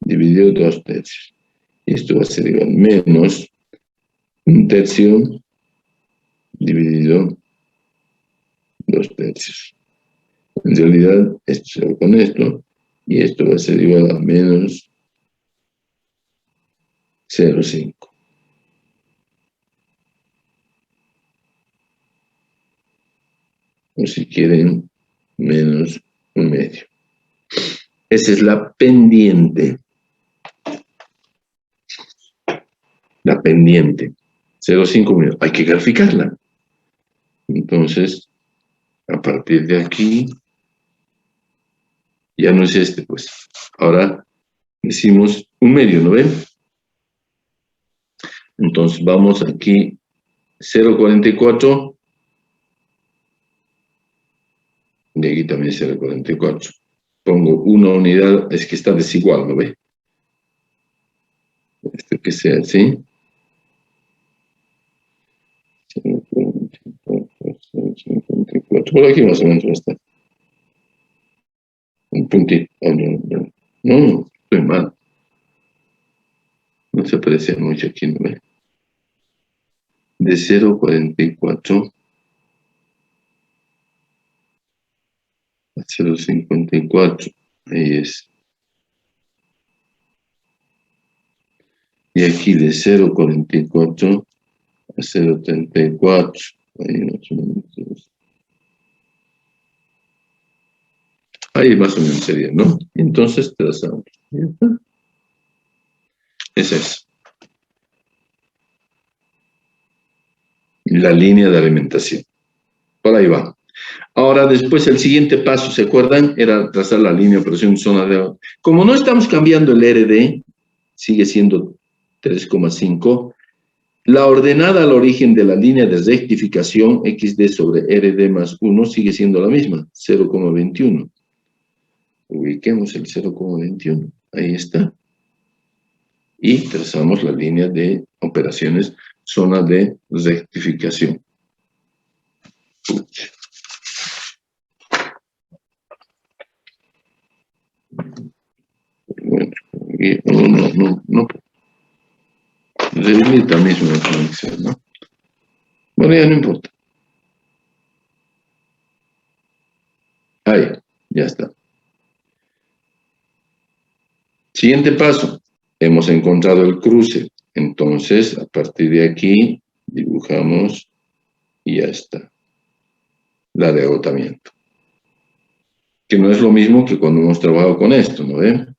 Speaker 1: dividido 2/3. Y esto va a ser igual menos 1/3 dividido 2/3. En realidad, esto se va con esto, y esto va a ser igual a menos 0,5. O si quieren, menos 1/2. Esa es la pendiente. La pendiente. 0,5. Hay que graficarla. Entonces, a partir de aquí, Ya no es este, pues. Ahora decimos 1/2, ¿no ven? Entonces vamos aquí, 0,44. Y aquí también 0,44. Pongo una unidad, es que está desigual, ¿no ve? Esto que sea así. 0,44. Por aquí más o menos está. Un puntito. Oh, no, estoy mal. No se aprecia mucho aquí, ¿no ve? De 0,44 a 0,54. Ahí es. Y aquí de 0,44 a 0,34. Ahí más o menos. Ahí más o menos sería, ¿no? Entonces trazamos. Esa es la línea de alimentación. Por ahí va. Ahora, después, el siguiente paso, ¿se acuerdan? Era trazar la línea de operación zona de... Como no estamos cambiando el RD, sigue siendo 3,5. La ordenada al origen de la línea de rectificación XD sobre RD más 1 sigue siendo la misma, 0,21. Ubiquemos el 0,21. Ahí está. Y trazamos la línea de operaciones zona de rectificación. Bueno, no. Delimita mismo la conexión, ¿no? Bueno, ya no importa. Ahí, ya está. Siguiente paso. Hemos encontrado el cruce. Entonces, a partir de aquí, dibujamos y ya está. La de agotamiento. Que no es lo mismo que cuando hemos trabajado con esto, ¿no ven?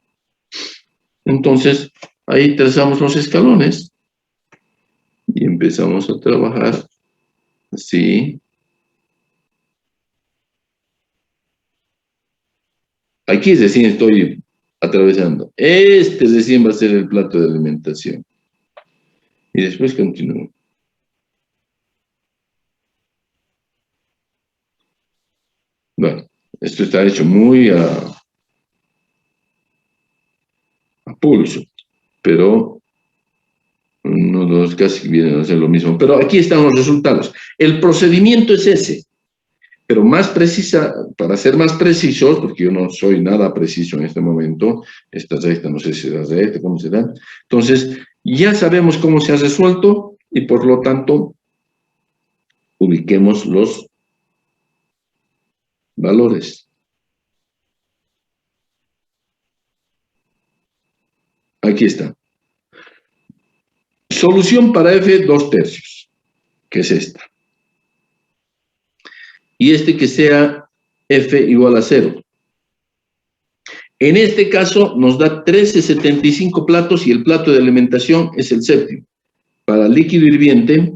Speaker 1: Entonces, ahí trazamos los escalones. Y empezamos a trabajar así. Aquí recién estoy atravesando. Este recién va a ser el plato de alimentación. Y después continúo. Bueno, esto está hecho muy a pulso, pero uno de los casi vienen a ser lo mismo. Pero aquí están los resultados. El procedimiento es ese, pero más precisa, para ser más precisos, porque yo no soy nada preciso en este momento, esta recta no sé si será recta, cómo será. Entonces, ya sabemos cómo se ha resuelto y por lo tanto, ubiquemos los valores. Aquí está. Solución para F 2/3, que es esta. Y que sea F igual a 0. En este caso nos da 13,75 platos y el plato de alimentación es el séptimo. Para líquido hirviente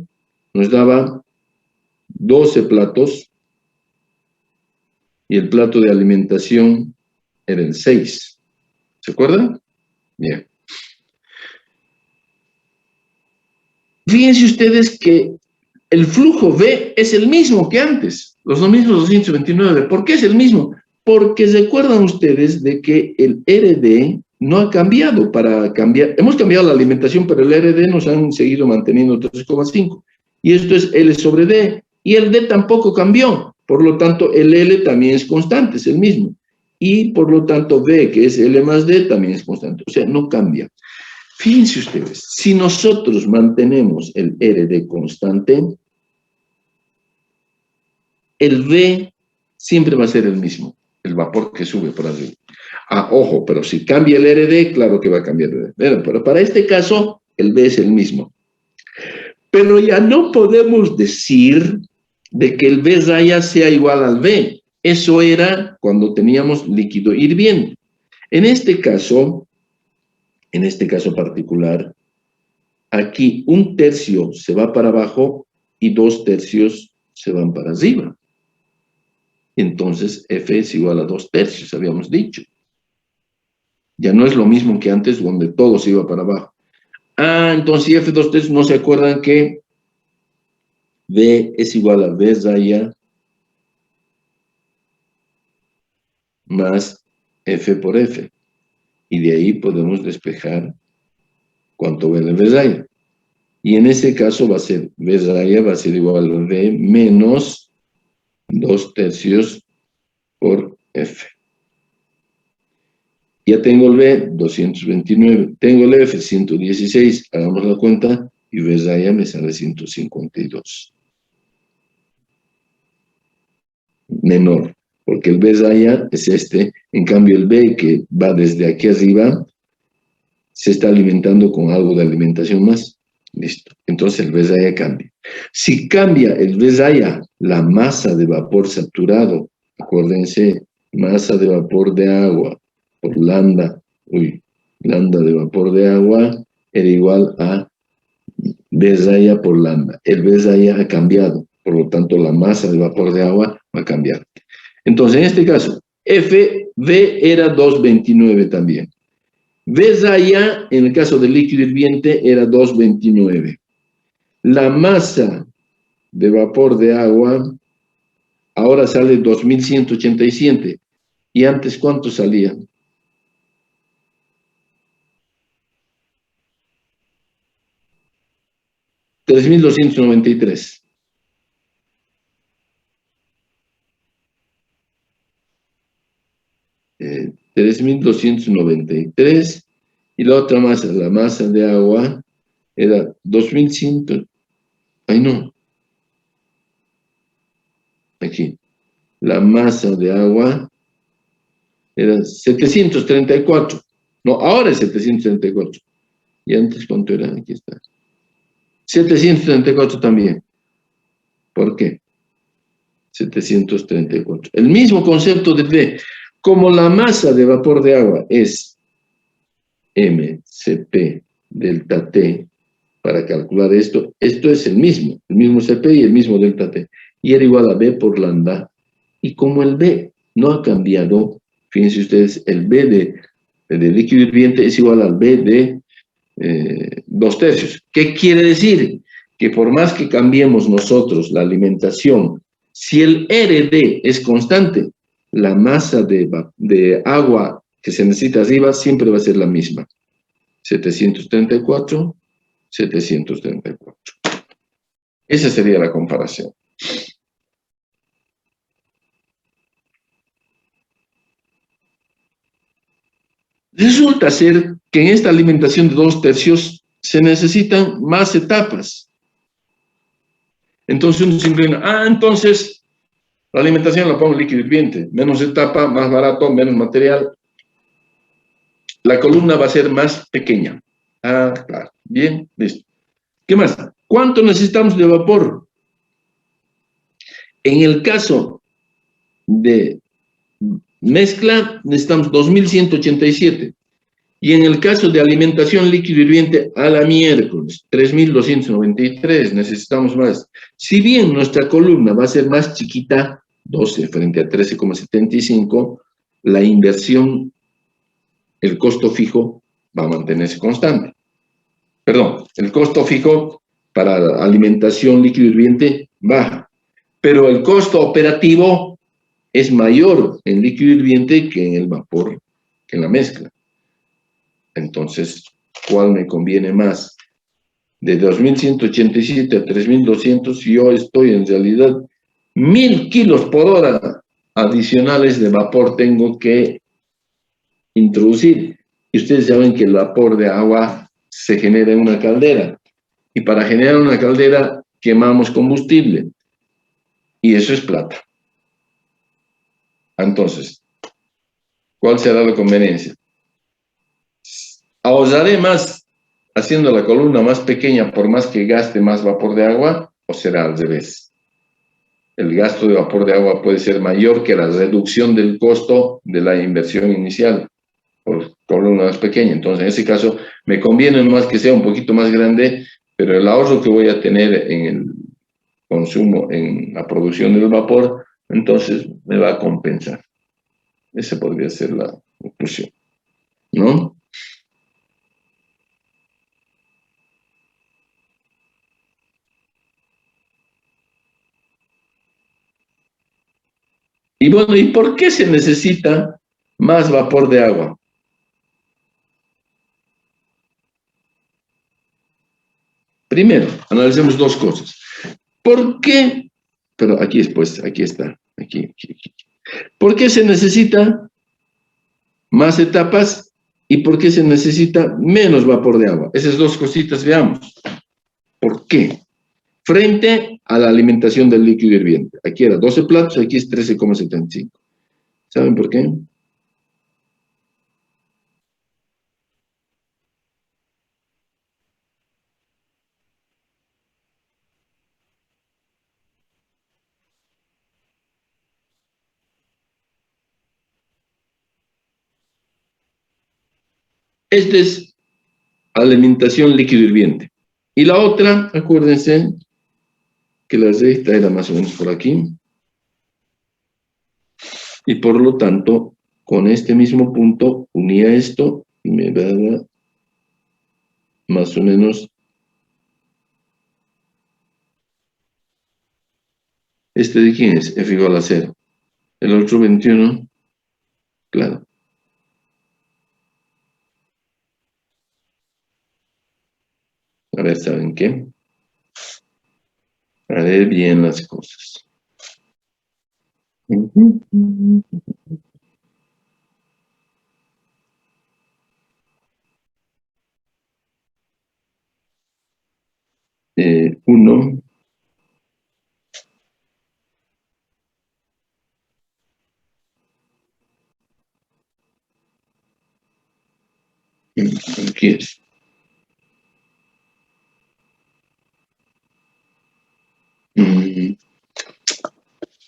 Speaker 1: nos daba 12 platos y el plato de alimentación era el 6. ¿Se acuerdan? Bien. Fíjense ustedes que el flujo V es el mismo que antes, los mismos 229. ¿Por qué es el mismo? Porque recuerdan ustedes de que el RD no ha cambiado para cambiar. Hemos cambiado la alimentación, pero el RD nos han seguido manteniendo 3,5. Y esto es L sobre D. Y el D tampoco cambió. Por lo tanto, el L también es constante, es el mismo. Y por lo tanto, V, que es L más D, también es constante. O sea, no cambia. Fíjense ustedes, si nosotros mantenemos el RD constante, el V siempre va a ser el mismo, el vapor que sube por arriba. Ah, ojo, pero si cambia el RD, claro que va a cambiar el RD. Pero para este caso, el V es el mismo. Pero ya no podemos decir de que el V raya sea igual al V. Eso era cuando teníamos líquido hirviendo. En este caso particular, aquí 1/3 se va para abajo y 2/3 se van para arriba. entonces F es igual a 2/3, habíamos dicho. Ya no es lo mismo que antes, donde todo se iba para abajo. Entonces F 2/3, ¿no se acuerdan que V es igual a V raya más F por F? Y de ahí podemos despejar cuánto V de V raya. Y en ese caso va a ser V raya, va a ser igual a V menos 2/3 por F. Ya tengo el B, 229. Tengo el F, 116. Hagamos la cuenta y V raya me sale 152. Menor, porque el B raya es este. En cambio, el B que va desde aquí arriba se está alimentando con algo de alimentación más. Listo. Entonces el B raya cambia. Si cambia el B raya, la masa de vapor saturado, acuérdense, masa de vapor de agua por lambda de vapor de agua era igual a B raya por lambda. El B raya ha cambiado, por lo tanto la masa de vapor de agua va a cambiar. Entonces en este caso, V era 229 también. V raya, en el caso del líquido hirviente, era 229. La masa de vapor de agua ahora sale 2187. ¿Y antes cuánto salía? 3293. Eh, 3293. Y la otra masa, la masa de agua, era 2100. Ay, no. Aquí. La masa de agua era 734. No, ahora es 734. ¿Y antes cuánto era? Aquí está. 734 también. ¿Por qué? 734. El mismo concepto de V. Como la masa de vapor de agua es mCp delta T, para calcular esto es el mismo CP y el mismo delta T. Y era igual a V por lambda. Y como el V no ha cambiado, fíjense ustedes, el V de líquido hirviente es igual al V de 2/3. ¿Qué quiere decir? Que por más que cambiemos nosotros la alimentación, si el RD es constante, la masa de agua que se necesita arriba siempre va a ser la misma. 734, 734. Esa sería la comparación. Resulta ser que en esta alimentación de 2/3 se necesitan más etapas. Entonces uno siempre dice, entonces la alimentación la pongo en líquido hirviente, menos etapa, más barato, menos material. La columna va a ser más pequeña. Claro. Bien, listo. ¿Qué más? ¿Cuánto necesitamos de vapor? En el caso de mezcla, necesitamos 2187. Y en el caso de alimentación líquido hirviente, a la miércoles, 3293, necesitamos más. Si bien nuestra columna va a ser más chiquita, 12 frente a 13,75, la inversión, el costo fijo, va a mantenerse constante. Perdón, el costo fijo para alimentación líquido hirviente baja, pero el costo operativo es mayor en líquido hirviente que en el vapor, que en la mezcla. Entonces, ¿cuál me conviene más? De 2187 a 3200, yo estoy en realidad 1000 kilos por hora adicionales de vapor tengo que introducir. Y ustedes saben que el vapor de agua se genera en una caldera. Y para generar una caldera quemamos combustible. Y eso es plata. Entonces, ¿cuál será la conveniencia? ¿Ahorraré más haciendo la columna más pequeña por más que gaste más vapor de agua? ¿O será al revés? El gasto de vapor de agua puede ser mayor que la reducción del costo de la inversión inicial por columna más pequeña. Entonces, en ese caso, me conviene más que sea un poquito más grande, pero el ahorro que voy a tener en el consumo, en la producción del vapor, entonces me va a compensar. Esa podría ser la conclusión, ¿no? Y bueno, ¿y por qué se necesita más vapor de agua? Primero, analicemos dos cosas. ¿Por qué? Pero aquí después, aquí está, aquí. ¿Por qué se necesita más etapas y por qué se necesita menos vapor de agua? Esas dos cositas veamos. ¿Por qué? Frente a la alimentación del líquido hirviente. Aquí era 12 platos, aquí es 13,75. ¿Saben por qué? Esta es alimentación líquido hirviente. Y la otra, acuérdense que la recta era más o menos por aquí. Y por lo tanto, con este mismo punto, unía esto y me daba más o menos ¿este de quién es? F igual a 0. El otro 21, claro. A ver, ¿saben qué? A ver bien las cosas. Uno. Aquí es.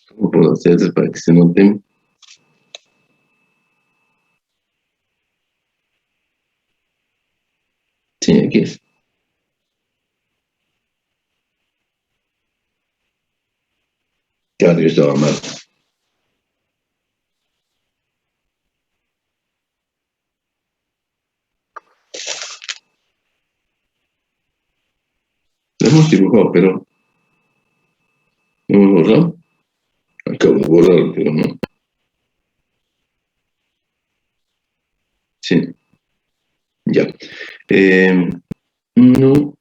Speaker 1: ¿Cómo puedo hacer para que se noten? Sí, aquí es. Claro, yo estaba mal. Lo hemos dibujado, pero ¿lo hemos borrado? Acabo de borrarlo, pero no. Sí. Ya. No.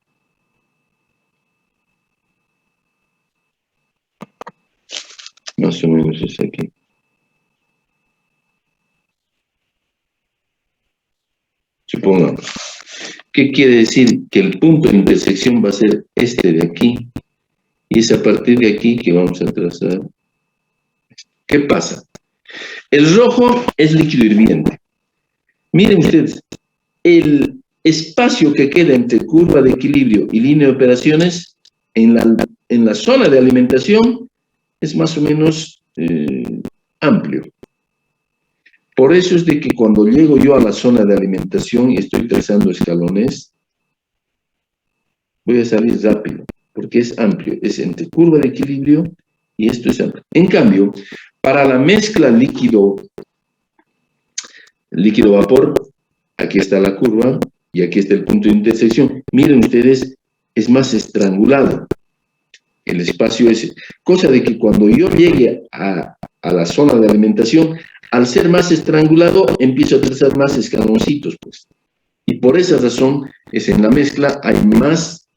Speaker 1: Más o menos es aquí. Supongamos. ¿Qué quiere decir? Que el punto de intersección va a ser este de aquí. Y es a partir de aquí que vamos a trazar. ¿Qué pasa? El rojo es líquido hirviente. Miren ustedes, el espacio que queda entre curva de equilibrio y línea de operaciones en la zona de alimentación es más o menos amplio. Por eso es de que cuando llego yo a la zona de alimentación y estoy trazando escalones, voy a salir rápido, porque es amplio, es entre curva de equilibrio y esto es amplio. En cambio, para la mezcla líquido-vapor, aquí está la curva y aquí está el punto de intersección. Miren ustedes, es más estrangulado el espacio ese. Cosa de que cuando yo llegue a la zona de alimentación, al ser más estrangulado, empiezo a trazar más escaloncitos, pues. Y por esa razón, es en la mezcla hay más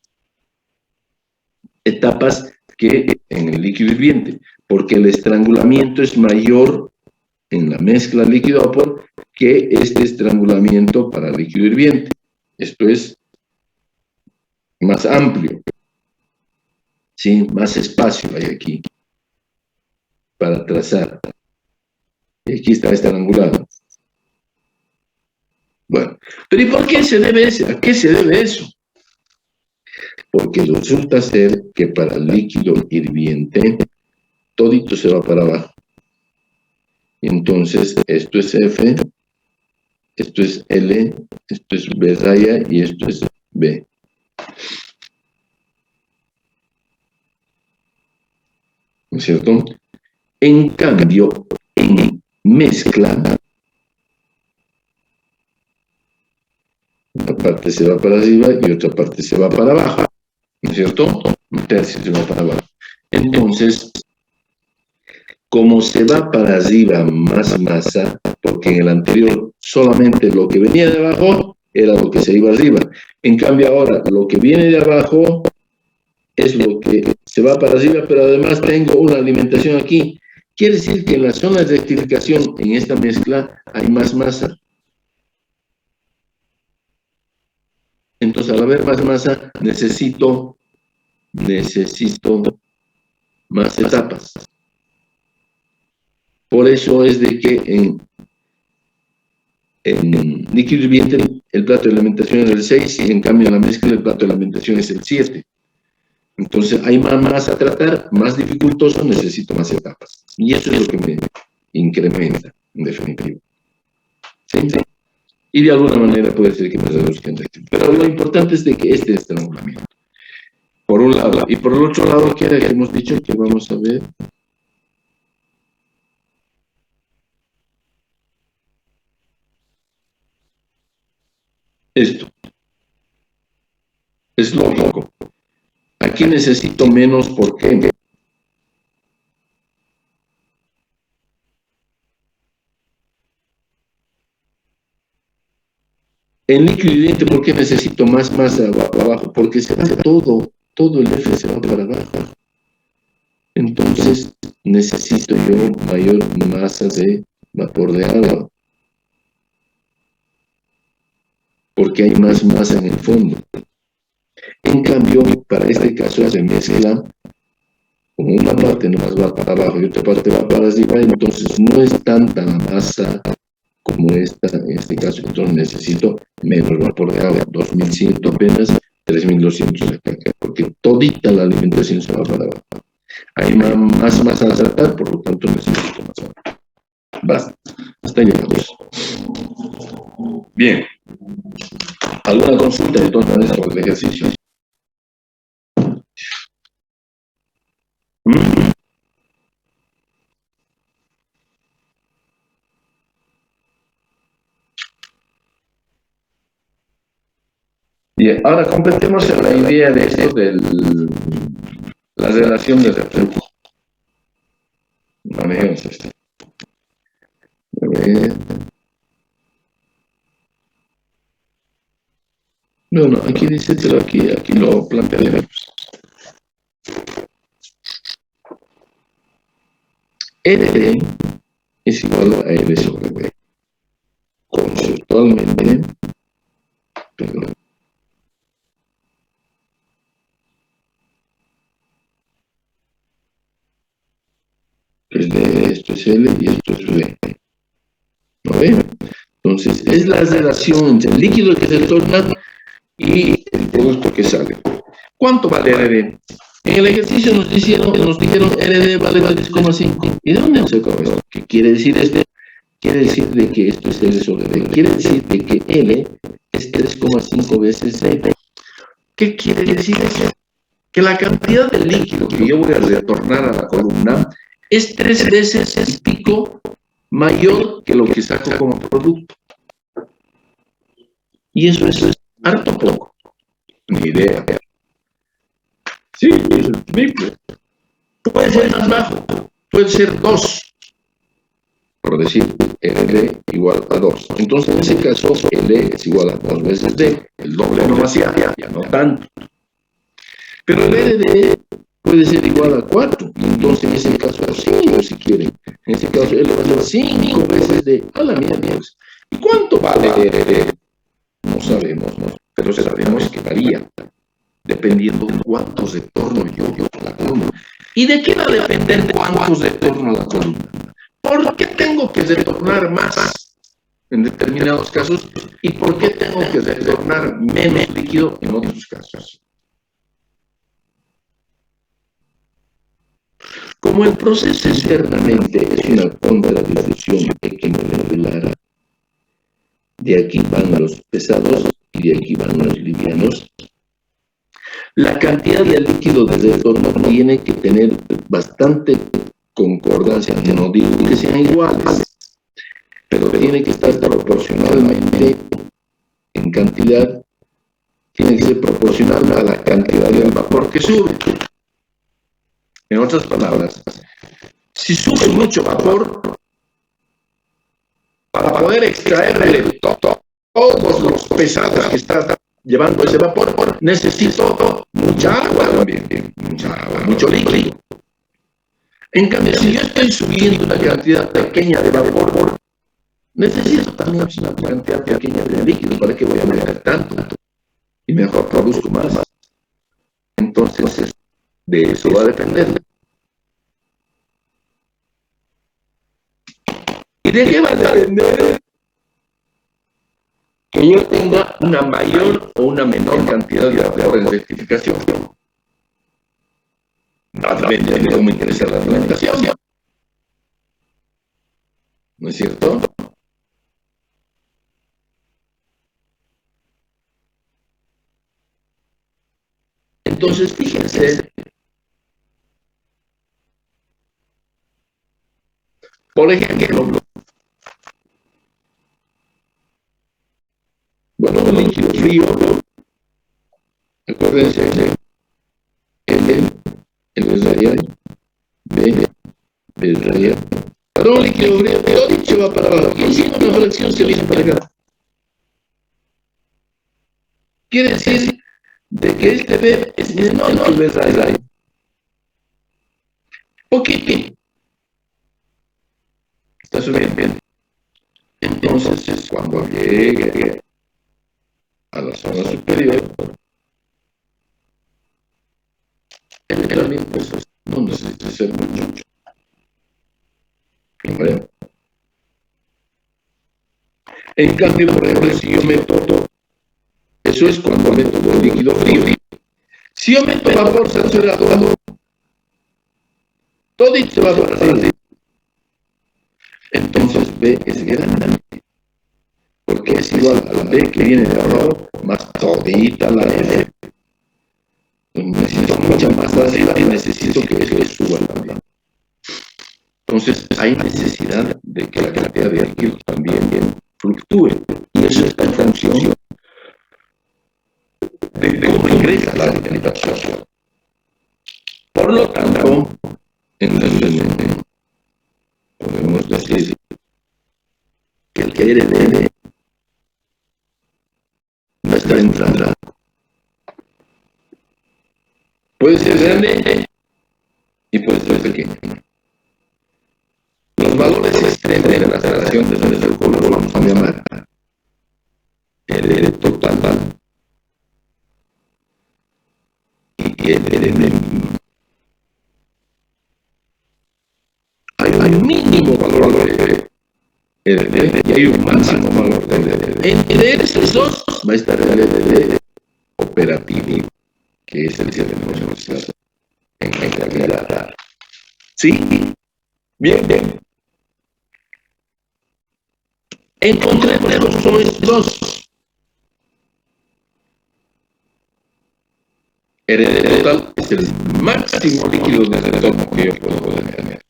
Speaker 1: etapas que en el líquido hirviente, porque el estrangulamiento es mayor en la mezcla líquido-vapor que este estrangulamiento para líquido hirviente. Esto es más amplio, ¿sí? Más espacio hay aquí para trazar. Y aquí está estrangulado. Bueno, pero ¿y por qué se debe eso? ¿A qué se debe eso? Porque resulta ser que para el líquido hirviente, todito se va para abajo. Y entonces, esto es F, esto es L, esto es B raya y esto es B. ¿No es cierto? En cambio, en mezcla, una parte se va para arriba y otra parte se va para abajo, ¿no es cierto? Un tercio se va para abajo. Entonces, como se va para arriba más masa, porque en el anterior solamente lo que venía de abajo era lo que se iba arriba. En cambio ahora, lo que viene de abajo es lo que se va para arriba, pero además tengo una alimentación aquí. Quiere decir que en la zona de rectificación, en esta mezcla, hay más masa. Entonces, al haber más masa, necesito más etapas. Por eso es de que en líquido hirviente el plato de alimentación es el 6 y en cambio en la mezcla el plato de alimentación es el 7. Entonces hay más masa a tratar, más dificultoso, necesito más etapas. Y eso es lo que me incrementa, en definitiva. ¿Sí? Y de alguna manera puede ser que me reduzcan. Pero lo importante es de que este estrangulamiento. Por un lado. Y por el otro lado, ¿qué era que hemos dicho que vamos a ver? Esto. Es lógico. Aquí necesito menos, ¿por qué? En líquido hirviente, ¿por qué necesito más masa abajo? Porque se va todo el F se va para abajo. Entonces, necesito yo mayor masa de vapor de agua. Porque hay más masa en el fondo. En cambio, para este caso se mezcla, como una parte nomás va para abajo y otra parte va para arriba, entonces no es tanta la masa como esta, en este caso, entonces necesito menos vapor de agua, 2100 apenas, 3200 acá, porque todita la alimentación se va para abajo. Hay más masa a tratar, por lo tanto necesito más agua. Basta, hasta ahí llegamos. Bien. ¿Alguna consulta de todas maneras sobre el ejercicio? Bien, ahora completemos la idea de esto de la relación de reflujo. Manejemos esto. A ver. Bueno, aquí dice, pero aquí lo plantearemos. LD es igual a L sobre B. Conceptualmente, perdón. Esto es L y esto es B. ¿No ven? Entonces, es la relación entre el líquido que se torna y el producto que sale. ¿Cuánto vale LD? En el ejercicio nos dijeron LD vale 3,5. ¿Y de dónde sacó esto? ¿Qué quiere decir esto? Quiere decir de que esto es L sobre D. Quiere decir de que L es 3,5 veces D. ¿Qué quiere decir eso? Que la cantidad de líquido que yo voy a retornar a la columna es 3 veces y pico mayor que lo que saco como producto. Y eso es harto poco. Ni idea. Sí, es el triple. Puede ser más bajo. Puede ser 2. Por decir, LD igual a 2. Entonces, en ese caso, L es igual a 2 veces D. El doble nomás ya no tanto. Pero el LD puede ser igual a 4. Entonces, en ese caso, 5 si quieren. En ese caso, L va a ser 5 veces D. A la mierda. ¿Y cuánto vale LD? No sabemos, ¿no? Pero sabemos que varía. Dependiendo de cuántos retorno yo a la columna. ¿Y de qué va a depender cuántos retorno a la columna? ¿Por qué tengo que retornar más en determinados casos? ¿Y por qué tengo que retornar menos líquido en otros casos? Como el proceso internamente es una contradifusión equimolecular, de aquí van los pesados y de aquí van los livianos, la cantidad de líquido de retorno tiene que tener bastante concordancia, no digo que sean iguales, pero tiene que estar proporcionalmente en cantidad, tiene que ser proporcional a la cantidad del vapor que sube. En otras palabras, si sube mucho vapor, para poder extraerle todos los pesados que está llevando ese vapor, necesito mucha agua también, mucho líquido. En cambio, si yo estoy subiendo una cantidad pequeña de vapor, necesito también una cantidad pequeña de líquido. ¿Para qué voy a meter tanto? Y mejor produzco más. Entonces, de eso va a depender. ¿Y de qué va a depender? Que yo tenga una mayor o una menor cantidad de vapor en rectificación. Va a depender de cómo me interesa la alimentación. ¿No es cierto? Entonces, fíjense, por ejemplo, bueno, un líquido frío, acuérdense, L es radial, B es radial. Para un líquido frío, todo dicho va para abajo. Y encima una fracción se viene para acá. Quiere decir de que este B es menor que el B radial. Poquito. Está subiendo bien. Entonces, cuando llegue a la zona superior, el pues, no necesita ser mucho. ¿Vale? En cambio, por ejemplo, si yo meto, eso es cuando meto un líquido frío. Si yo meto vapor censurado, todito va para arriba. Entonces B es grande, porque es igual a la B que viene de abajo, más todita la F. Necesito mucha más arriba y necesito que F suba también. Entonces hay necesidad de que la cantidad de líquido también fluctúe. Y eso está en función de cómo ingresa la alimentación. Por lo tanto, en resumen, podemos decir que el que herede va a estar entrando. Puede ser grande y puede ser pequeño. Los valores extremos de la relación desde el color lo vamos a llamar herede total y herede mínimo. Hay un mínimo valor de herede y hay un máximo valor de herede. Entre esos dos va a estar el herede operativo, que es el que tenemos en realidad. ¿Sí? Bien. Encontremos estos dos. Herede total es el máximo líquido de retorno que yo puedo tener.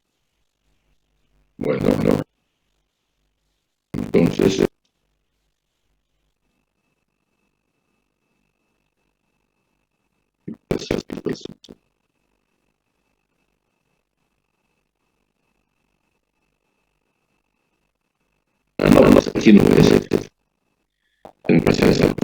Speaker 1: Bueno, no. Entonces, no, aquí no es empezar a hacer.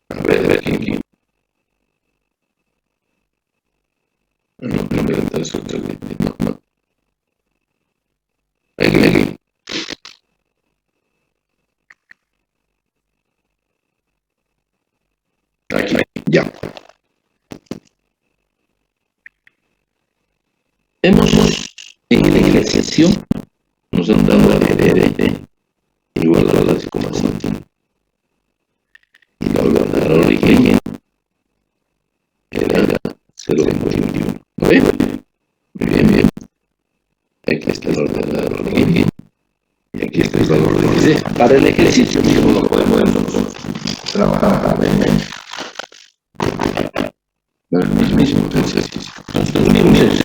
Speaker 1: A ver, aquí. No. Aquí. Aquí, ya. Hemos, en la ejercicio, nos han dado herede igual a la 2,5. Y la verdadera origen era 0,21. valor de X. Para el ejercicio mismo lo podemos trabajar brevemente. Para el mismo ejercicio. Entonces unimos eso.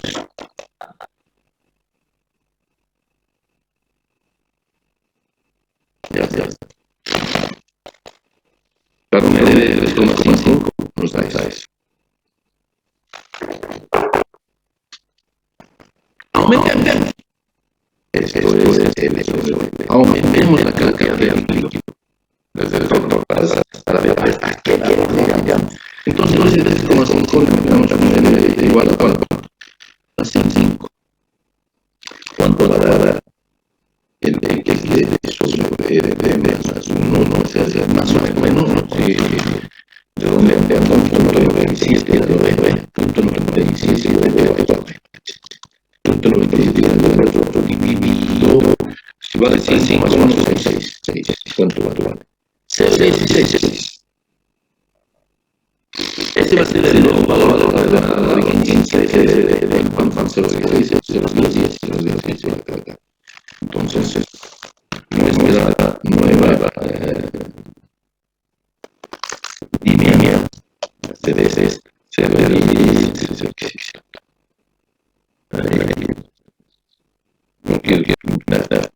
Speaker 1: Ya. Para un ED de 3,5 nos da eso. Aumentemos. Esto es el hecho. Aumentemos la cantidad de líquido. Desde el doctor para ver a qué llegamos. Entonces, de 3,5 le metemos a un ED igual a cuánto? A 5. ¿Cuánto va a dar? El X de sobre ED más 1 no se hace más o menos, ¿no? Sí. Redondeando punto 97 punto 97 punto 97 dividido, si vale 5 más 1 es 6. ¿Cuánto vale? 0,16. Este va a ser el valor de la vigencia de cuánto van 0,16. Entonces, nuestra nueva línea CDS se realiza. No quiero nada.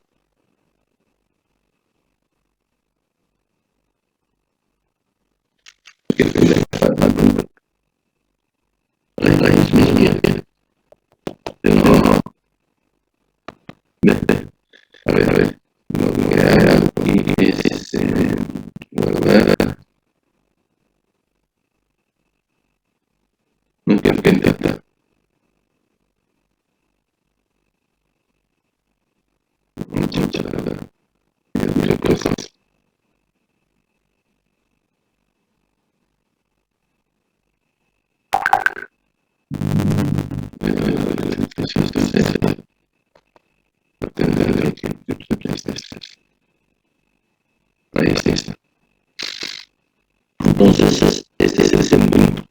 Speaker 1: A ver, lo que hago aquí es guardar. No quiero que entienda. Muchas cosas. Ahí está. Entonces, este es el segundo.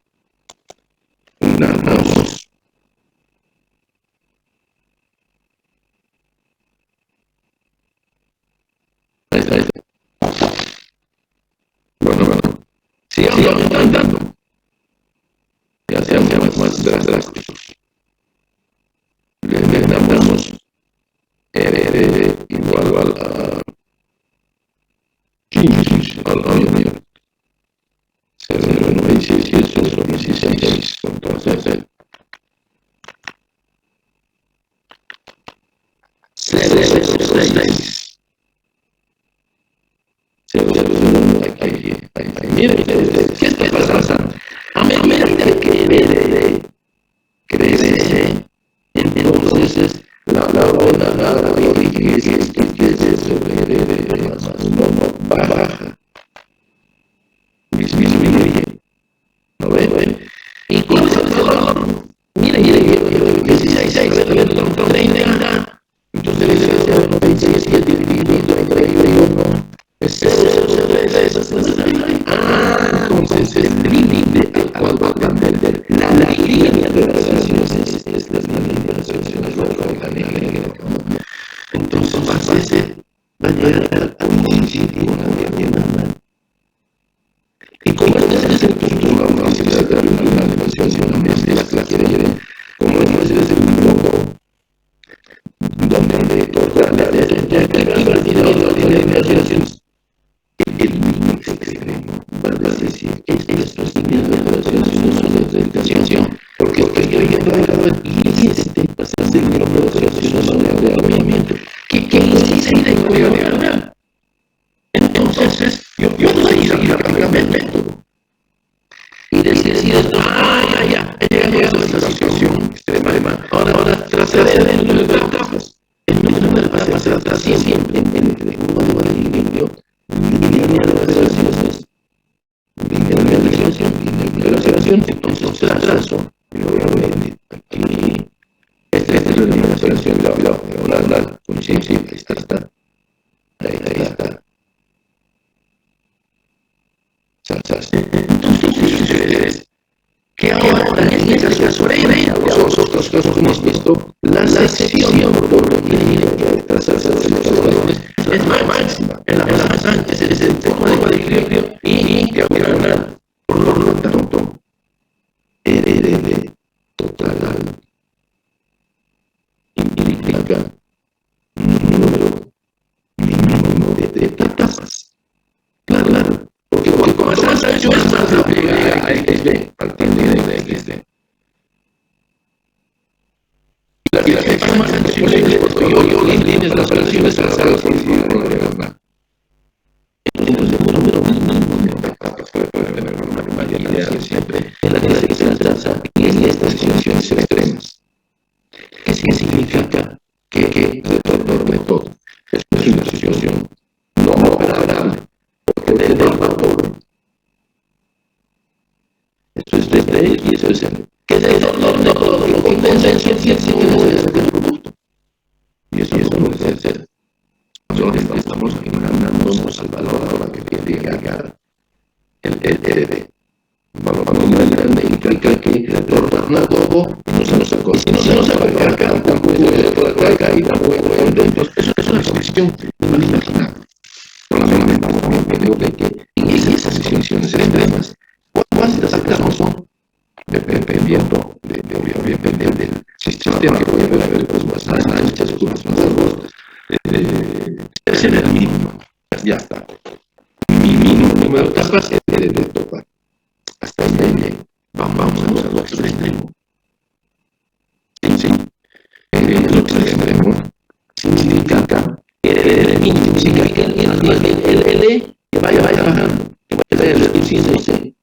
Speaker 1: Unamos. Ahí está. Bueno. Sigamos aumentando. Ya seamos más drásticos. Le damos R igual a 15 al mío. 0,96 sobre 16. Entonces, 0,06. 0,01 aquí. Miren ustedes, ¿qué está pasando? A medida que crece, entonces la vigencia que sobre más uno baja. Disminuye. ¿No ven? Y con ese valor, mire, 16, 30. Entonces, 0,97 dividido entre 31 es 0,03. Entonces, el límite al cual va a cambiar la línea de relaciones es la línea de relaciones orgánicas. Entonces, va a llegar a un municipio, una línea. Y como este es el punto, vamos a hacer una demostración de la clase de como es el punto donde corta la relaciones. El límite extremo va a decir que estas líneas de relaciones no son de dedicación, porque yo llevo y este pasa a ser de relaciones de arrolamiento, que insiste en coreografía. Entonces, yo puedo ir rápidamente y decir esto, ya, llegamos a esta situación extrema. Ahora trataré de número de etapas. El número de etapas se trata siempre entre uno de limpio, línea de relaciones, entonces trazo, nuevamente, aquí, esta es la relación, la conciencia, ahí está. Entonces, que ahora en este caso, los otros casos que hemos visto, la sección por línea de trazarse de los valores es más máxima, en la más ancha, es el forma de equilibrio y diagonal. Por lo tanto, RD total implica número mínimo de etapas. Claro, porque cuanto más ancho es más rápido llega a XD, partiendo de XD. Y la dirección más ancha posible es porque yo líneas las relaciones trazadas por el diagonal. Entonces, el número mínimo de etapas puede tener una variabilidad siempre en la que se alcanza en estas situaciones extremas. ¿Qué significa? Que retorno de todo es una situación no operable, porque del vapor. Esto es desde él y esto es el que es el retorno de todo, lo que condensa el cierto del producto. Y eso no puede ser. Nosotros estamos imaginándonos al valor ahora que tiene que llegar el ED. Valor muy grande implica que retorna todo y no se nos acoge, no se nos acoge acá, por acá y tampoco. Entonces, eso es una condición inimaginable. Solamente tengo que en esas condiciones extremas, ¿cuántas etapas son? Dependiendo del sistema que puede haber curvas más anchas, curvas más angostas. Ese es el mínimo. Ya está. Mi mínimo número de etapas es el de total. Hasta ahí bien. Vamos al otro extremo. Sí. El otro extremo significa que el mínimo significa que el L que vaya bajando, que vaya reduciéndose.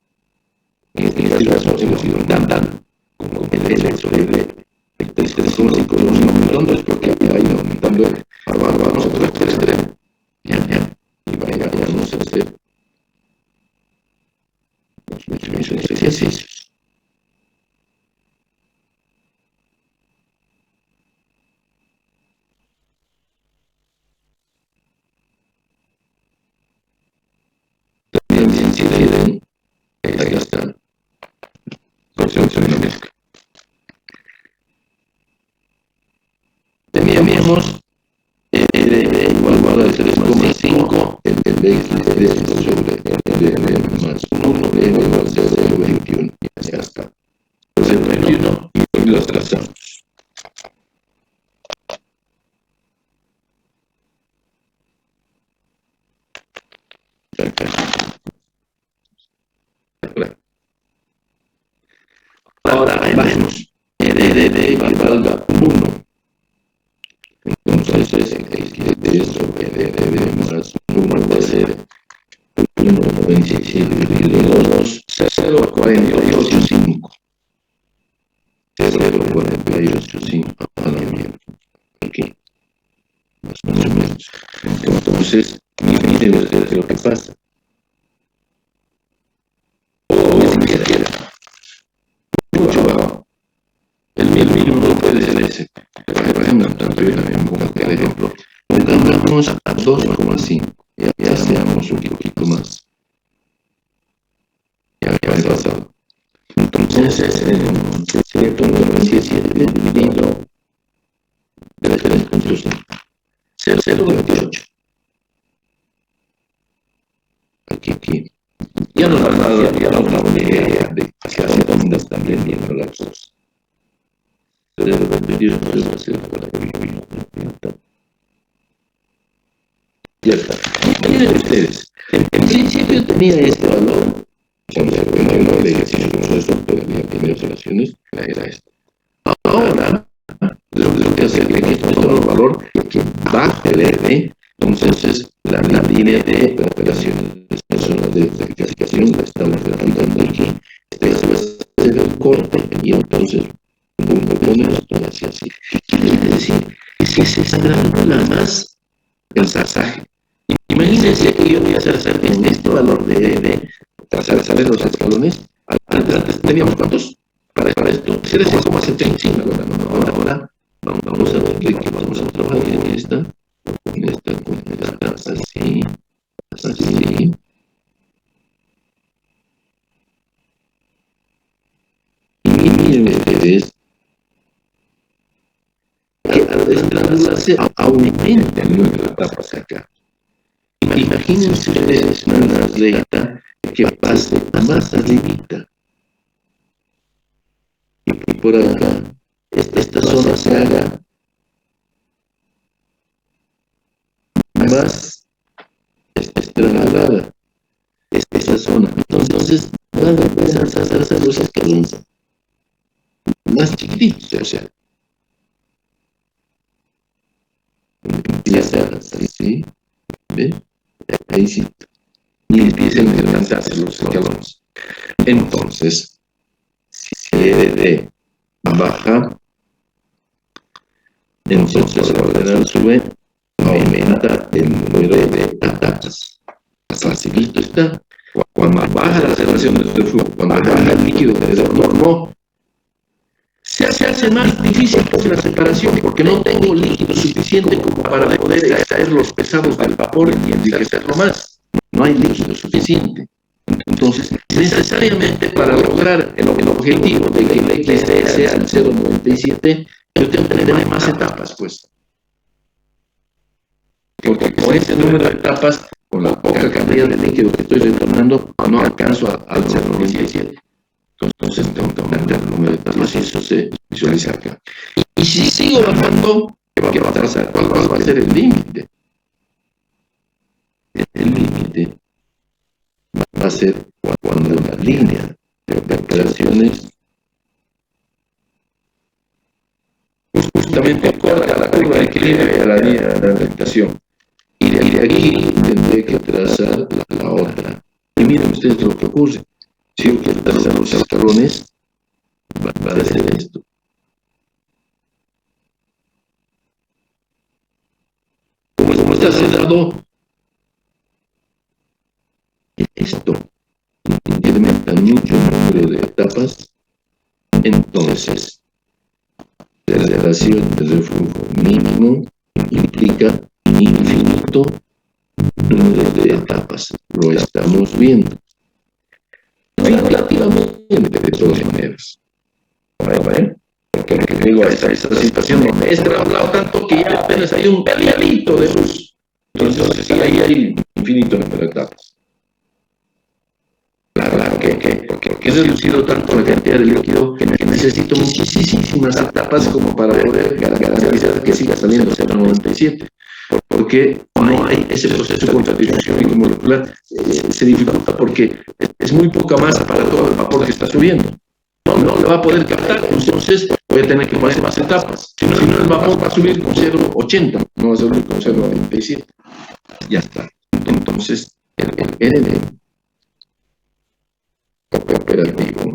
Speaker 1: En este caso hemos ido dando como el L. El 3,5 ¿dónde es? Porque ha ido aumentando el vamos a otro extremo. Ya. Y vamos a hacer los ejercicios. También se inciden esta construcción numérica. Teníamos igual a 3,5 el BX sobre el más 1 de igual a 0,21. Ya está. 0,21 y los trazamos. Ahora bajemos. ED valga 1. Entonces, de sobre ED más 1 va a ser 1,97,2, 0,485. 0,485 a la mierda. Aquí. Más o menos. Entonces, miren ustedes lo que pasa. Mucho bajo. El mínimo no puede ser ese. Por ejemplo, por ejemplo, pongamos a 2,5. Ya seamos un poquito más. Ya ha pasado. Entonces, 197 dividido de 3,5. 0,28. Aquí. Ya nos ha dado una idea de hacia dónde están vendiendo las cosas. Ya está. Miren ustedes, en principio tenía este valor, no de ejercicio como resultado de primeras operaciones, era esto. Ahora, lo que hace es que esto es un valor que baja el ED, entonces la línea de operaciones personas de verificación la estamos redactando aquí. Este va a ser el corte y entonces así. Quiere decir que si se está granula más el pasaje. Imagínense que yo voy a hacer en este valor de saber los escalones. Antes teníamos cuántos para esto. 0,75 ahora vamos a ver que vamos a trabajar en esta así. Y miren ustedes que al desgranularse aumenta el número de etapas acá. Imagínense ustedes una recta que pase más arribita. Y por acá, esta zona se haga más estrangulada. Esta zona. Entonces, van a empezar a hacer los escalones más chiquititos, o sea. Empieza así, ¿ve? Ahí sí. Y empiezan a levantarse los escalones. Entonces, si EDD baja, entonces el ordenador sube, aumenta el número de etapas. Facilito está. Cuando baja la relación del flujo, cuando baja el líquido que desnormó, se hace más difícil la separación porque no tengo líquido suficiente como para poder extraer los pesados del vapor y enriquecerlo más. No hay líquido suficiente. Entonces, necesariamente para lograr el objetivo de que el XD sea el 0,97, yo tengo que tener más etapas, pues. Porque con ese número de etapas, con la poca cantidad de líquido que estoy retornando, no alcanzo al 0,97. Entonces tengo que aumentar el número de etapas y eso se visualiza acá. Y si sigo bajando, ¿qué va a pasar? ¿Cuál va a ser el límite? El límite va a ser cuando la línea de operaciones justamente corta la curva de equilibrio a la línea de orientación. Y de aquí tendré que trazar la otra. Y miren ustedes lo que ocurre. Si yo quiero trazar los escalones, va a ser esto. Como está cerrado, esto incrementa mucho el número de etapas, entonces la relación de reflujo mínimo implica infinito número de etapas. Lo estamos viendo. Relativamente, de todas maneras. ¿Vale? Porque digo, esta situación donde es trasladado tanto que ya apenas hay un calialito de luz. Entonces, ahí hay infinito número de etapas. Claro porque he reducido tanto la cantidad de líquido que necesito muchísimas etapas como para poder garantizar que siga saliendo 0,97. Porque no hay ese proceso de contradicción molecular, se dificulta porque es muy poca masa para todo el vapor que está subiendo. No le va a poder captar, entonces voy a tener que poner más etapas. Si no, el vapor va a subir con 0,80, no va a subir con 0,97. Ya está. Entonces, el RD operativo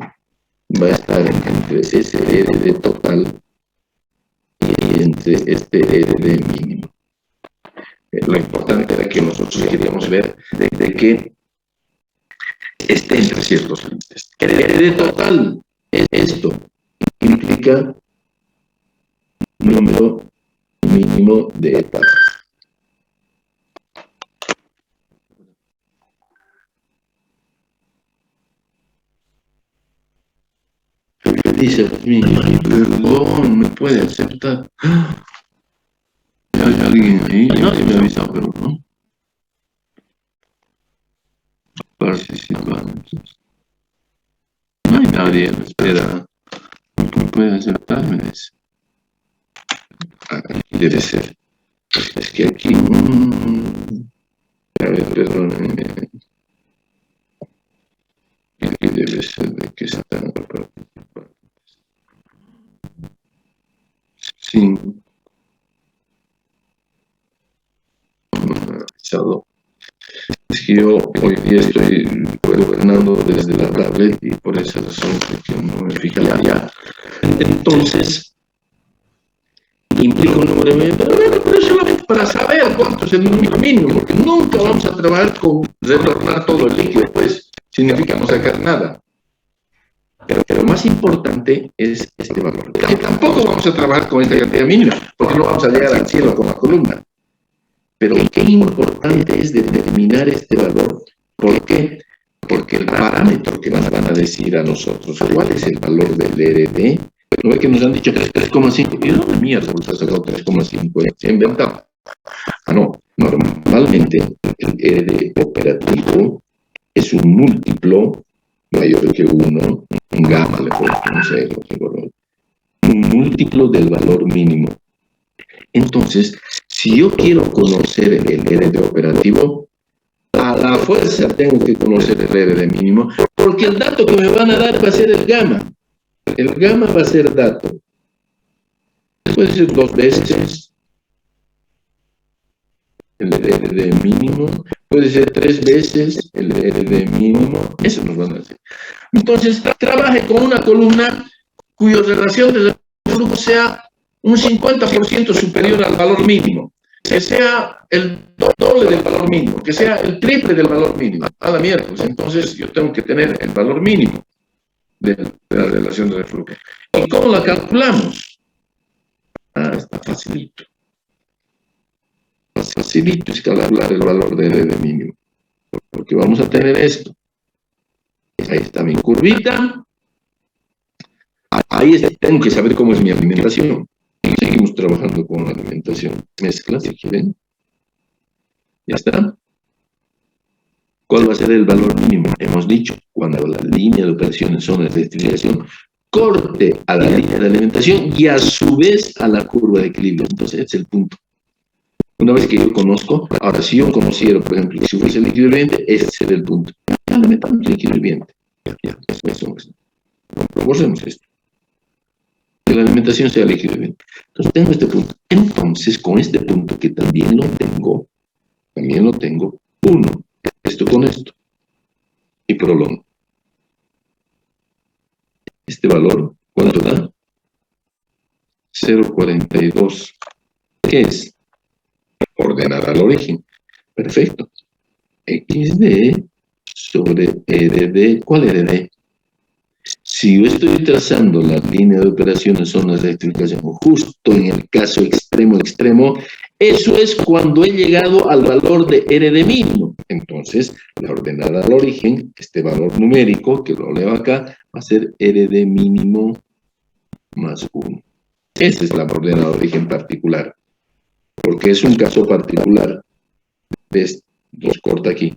Speaker 1: va a estar entre ese RD total y entre este RD mínimo. Lo importante era que nosotros queríamos ver de que esté entre ciertos límites. El RD total, esto implica número mínimo de etapas. Dice, perdón, me puede aceptar. Hay alguien ahí, nadie me ha avisado, pero no. Participantes. No hay nadie, espera. ¿Me puede aceptar? Me dice. Aquí debe ser. Es que aquí. A ver, perdónenme. Aquí debe ser de que están participantes. 5. Es que yo hoy día estoy gobernando desde la tablet y por esa razón es que no me fija ya. Entonces, implica un número mínimo, pero solamente para saber cuánto es el número mínimo, porque nunca vamos a trabajar con retornar todo el líquido, pues significa no sacar nada. Pero lo más importante es este valor, que tampoco vamos a trabajar con esta cantidad mínima, porque no vamos a llegar al cielo con la columna. Pero qué importante es determinar este valor. ¿Por qué? Porque el parámetro que nos van a decir a nosotros, ¿cuál es el valor del RD? ¿No es que nos han dicho 3,5? ¿Y de dónde mierda se ha sacado 3,5? ¿Se ha inventado? Ah, no Normalmente, el RD operativo es un múltiplo mayor que 1, un gamma, le puedo conocer, un múltiplo del valor mínimo. Entonces, si yo quiero conocer el RD operativo, a la fuerza tengo que conocer el RD mínimo, porque el dato que me van a dar va a ser el gamma. El gamma va a ser dato. Puede ser 2 veces el RD mínimo, puede ser 3 veces el RD mínimo, eso nos van a decir. Entonces, trabaje con una columna cuya relación de reflujo sea un 50% superior al valor mínimo, que sea el doble del valor mínimo, que sea el triple del valor mínimo. A la miércoles, entonces yo tengo que tener el valor mínimo de la relación de reflujo. ¿Y cómo la calculamos? Está facilito. Facilito es calcular el valor de RD mínimo, porque vamos a tener esto. Ahí está mi curvita. Ahí tengo que saber cómo es mi alimentación. Y seguimos trabajando con la alimentación. Mezcla, si quieren. Ya está. ¿Cuál va a ser el valor mínimo? Hemos dicho, cuando la línea de operaciones son de rectificación, corte a la línea de alimentación y a su vez a la curva de equilibrio. Entonces, ese es el punto. Una vez que yo conozco, ahora si yo conociera, por ejemplo, si fuese el equilibriente, ese sería el punto. Ya le metamos el equilibriente. Eso. Probemos esto. Que la alimentación sea el equilibriente. Entonces tengo este punto. Entonces, con este punto que también lo tengo, uno, esto con esto, y prolongo. Este valor, ¿cuánto da? 0,42. ¿Qué es? Ordenar al origen. Perfecto. XD sobre RD. ¿Cuál RD? Si yo estoy trazando la línea de operaciones zonas de rectificación justo en el caso extremo, eso es cuando he llegado al valor de RD mínimo. Entonces, la ordenada al origen, este valor numérico, que lo leo acá, va a ser RD mínimo más 1. Esa es la ordenada al origen particular, porque es un caso particular. ¿Ves? Los corta aquí.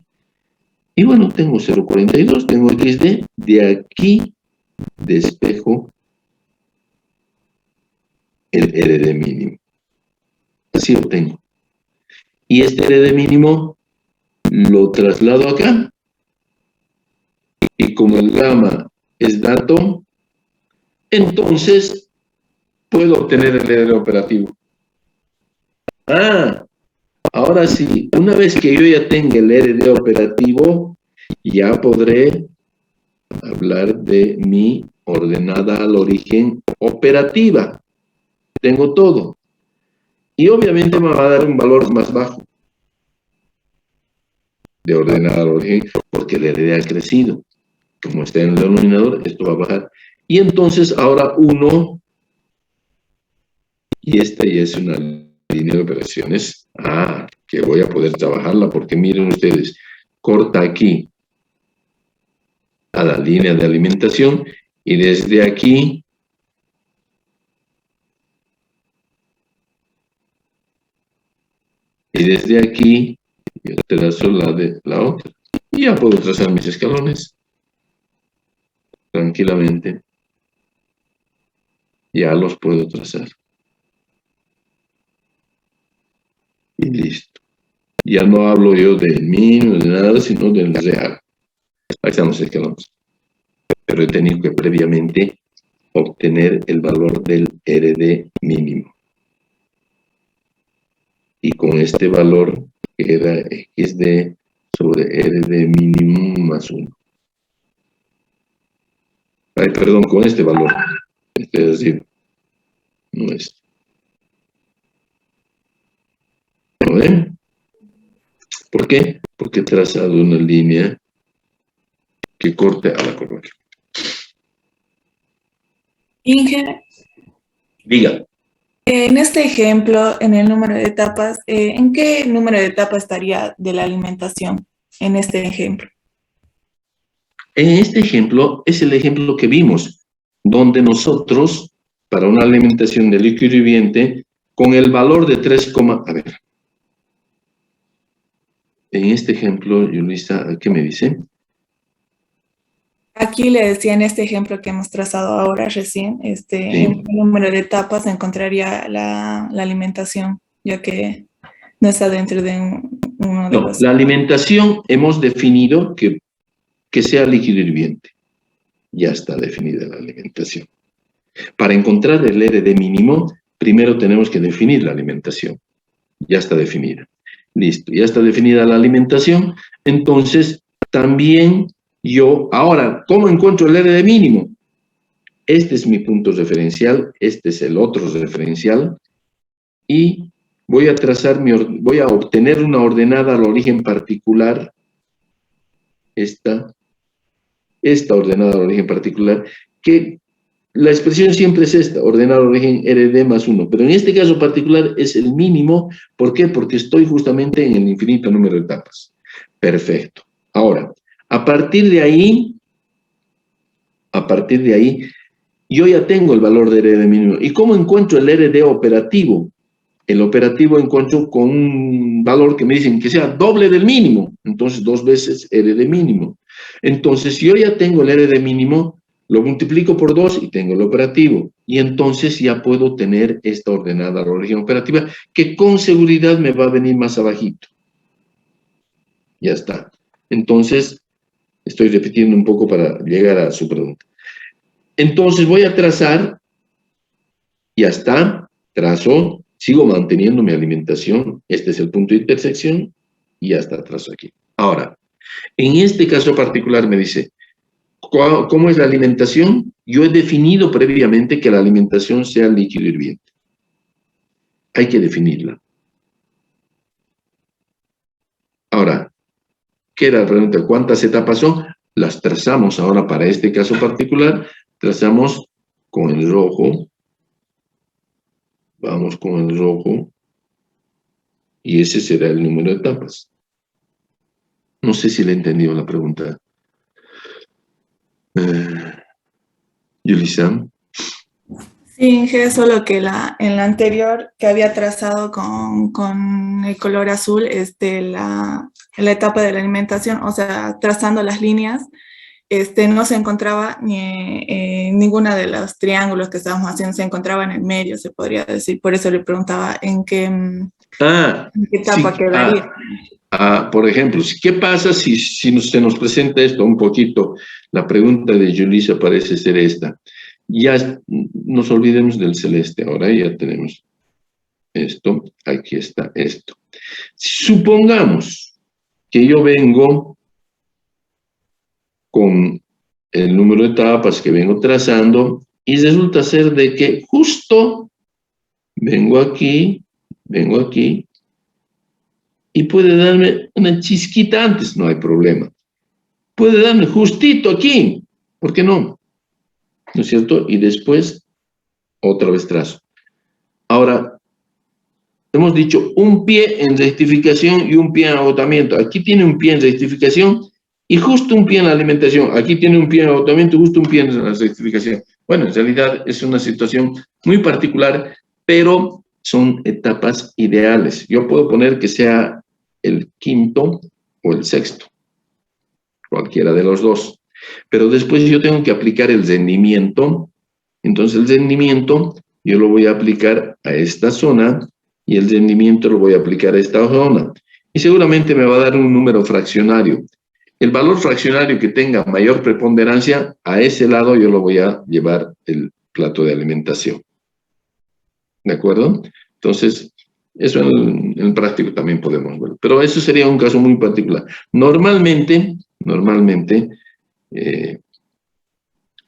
Speaker 1: Y bueno, tengo 0,42, tengo XD, de aquí despejo el RD mínimo. Así lo tengo. Y este RD mínimo lo traslado acá. Y como el gamma es dato, entonces puedo obtener el RD operativo. Ahora sí, una vez que yo ya tenga el RD operativo, ya podré hablar de mi ordenada al origen operativa. Tengo todo. Y obviamente me va a dar un valor más bajo de ordenada al origen, porque el RD ha crecido. Como está en el denominador, esto va a bajar. Y entonces ahora 1, y esta ya es una línea de operaciones, que voy a poder trabajarla, porque miren ustedes, corta aquí a la línea de alimentación, y desde aquí yo trazo la otra, y ya puedo trazar mis escalones tranquilamente. Ya los puedo trazar. Y listo. Ya no hablo yo del mínimo, de nada, sino del real. Ahí están los escalones. Pero he tenido que previamente obtener el valor del RD mínimo. Y con este valor queda XD sobre RD mínimo más 1. Perdón, con este valor. Es decir, no es. ¿Lo ven? ¿Por qué? Porque he trazado una línea que corte a la curva.
Speaker 5: Inge,
Speaker 1: Diga.
Speaker 5: en este ejemplo, en el número de etapas, ¿en qué número de etapas estaría de la alimentación en este ejemplo?
Speaker 1: En este ejemplo, es el ejemplo que vimos, donde nosotros, para una alimentación de líquido hirviente, con el valor de 3, a ver, en este ejemplo, Yulisa, ¿qué me dice?
Speaker 5: Aquí le decía en este ejemplo que hemos trazado ahora recién,
Speaker 1: Sí.
Speaker 5: en el número de etapas encontraría la alimentación, ya que no está dentro de uno de
Speaker 1: No,
Speaker 5: los...
Speaker 1: la alimentación hemos definido que sea líquido hirviente. Ya está definida la alimentación. Para encontrar el RD mínimo, primero tenemos que definir la alimentación. Ya está definida. Listo, ya está definida la alimentación. Entonces, también yo, ahora, ¿cómo encuentro el RD mínimo? Este es mi punto referencial, este es el otro referencial, y voy a trazar voy a obtener una ordenada al origen particular, esta ordenada al origen particular, que la expresión siempre es esta, ordenada al origen RD más 1, pero en este caso particular es el mínimo. ¿Por qué? Porque estoy justamente en el infinito número de etapas. Perfecto. Ahora, a partir de ahí, yo ya tengo el valor de RD mínimo. ¿Y cómo encuentro el RD operativo? El operativo encuentro con un valor que me dicen que sea doble del mínimo. Entonces, 2 veces RD mínimo. Entonces, si yo ya tengo el RD mínimo, lo multiplico por 2 y tengo el operativo. Y entonces ya puedo tener esta ordenada a la origen operativa, que con seguridad me va a venir más abajito. Ya está. Entonces, estoy repitiendo un poco para llegar a su pregunta. Entonces, voy a trazar. Ya está. Trazo. Sigo manteniendo mi alimentación. Este es el punto de intersección. Y ya está, trazo aquí. Ahora, en este caso particular me dice, ¿cómo es la alimentación? Yo he definido previamente que la alimentación sea líquido hirviente. Hay que definirla. Ahora, ¿qué era la pregunta? ¿Cuántas etapas son? Las trazamos ahora para este caso particular. Trazamos con el rojo. Vamos con el rojo. Y ese será el número de etapas. No sé si le he entendido la pregunta. Yulisa.
Speaker 5: Sí, es solo que en la anterior que había trazado con el color azul, la etapa de la alimentación, o sea, trazando las líneas, no se encontraba ninguna de los triángulos que estábamos haciendo, se encontraba en el medio, se podría decir. Por eso le preguntaba en qué etapa
Speaker 1: Sí,
Speaker 5: quedaría.
Speaker 1: por ejemplo, ¿qué pasa si se nos presenta esto un poquito? La pregunta de Yulisa parece ser esta. Ya nos olvidemos del celeste, ahora ya tenemos esto, aquí está esto. Supongamos que yo vengo con el número de etapas que vengo trazando y resulta ser de que justo vengo aquí, y puede darme una chisquita antes, no hay problema. Puede darme justito aquí, ¿por qué no? ¿No es cierto? Y después, otra vez trazo. Ahora, hemos dicho un pie en rectificación y un pie en agotamiento. Aquí tiene un pie en rectificación y justo un pie en la alimentación. Aquí tiene un pie en agotamiento y justo un pie en la rectificación. Bueno, en realidad es una situación muy particular, pero son etapas ideales. Yo puedo poner que sea el quinto o el sexto, cualquiera de los dos. Pero después yo tengo que aplicar el rendimiento. Entonces el rendimiento yo lo voy a aplicar a esta zona y el rendimiento lo voy a aplicar a esta zona. Y seguramente me va a dar un número fraccionario. El valor fraccionario que tenga mayor preponderancia, a ese lado yo lo voy a llevar el plato de alimentación. ¿De acuerdo? Entonces, eso en el práctico también podemos ver. Pero eso sería un caso muy particular. Normalmente,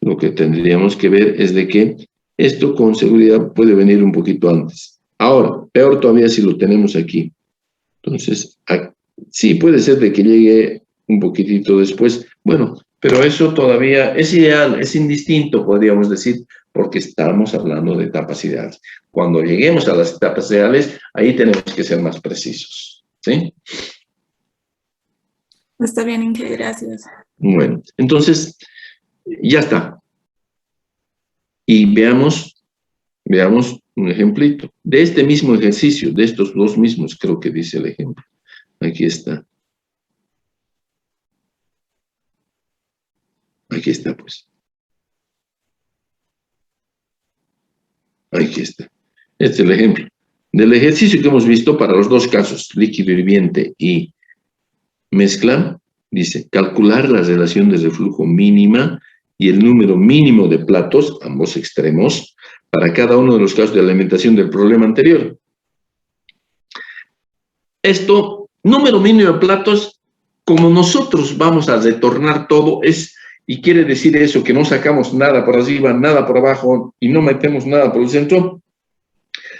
Speaker 1: lo que tendríamos que ver es de que esto con seguridad puede venir un poquito antes. Ahora, peor todavía si lo tenemos aquí. Entonces, sí, puede ser de que llegue un poquitito después. Bueno, pero eso todavía es ideal, es indistinto, podríamos decir, porque estamos hablando de etapas ideales. Cuando lleguemos a las etapas ideales, ahí tenemos que ser más precisos. ¿Sí?
Speaker 5: Está bien, Inge, gracias.
Speaker 1: Bueno, entonces, ya está. Y veamos un ejemplito. De este mismo ejercicio, de estos dos mismos, creo que dice el ejemplo. Aquí está. Aquí está, pues. Aquí está. Este es el ejemplo. Del ejercicio que hemos visto para los dos casos, líquido hirviente y mezcla, dice, calcular la relación de reflujo mínima y el número mínimo de platos, ambos extremos, para cada uno de los casos de alimentación del problema anterior. Esto, número mínimo de platos, como nosotros vamos a retornar todo, y quiere decir eso, que no sacamos nada por arriba, nada por abajo, y no metemos nada por el centro,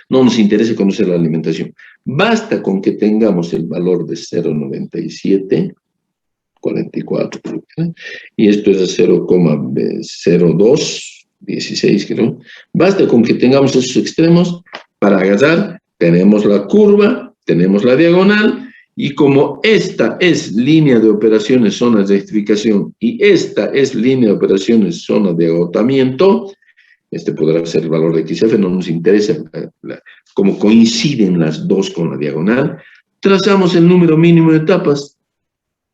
Speaker 1: no nos interesa conocer la alimentación. Basta con que tengamos el valor de 0,97, 44, y esto es de 0,02, 16, creo. Basta con que tengamos esos extremos para agarrar, tenemos la curva, tenemos la diagonal, y como esta es línea de operaciones, zona de rectificación, y esta es línea de operaciones, zona de agotamiento, este podrá ser el valor de XF, no nos interesa, como coinciden las dos con la diagonal, trazamos el número mínimo de etapas,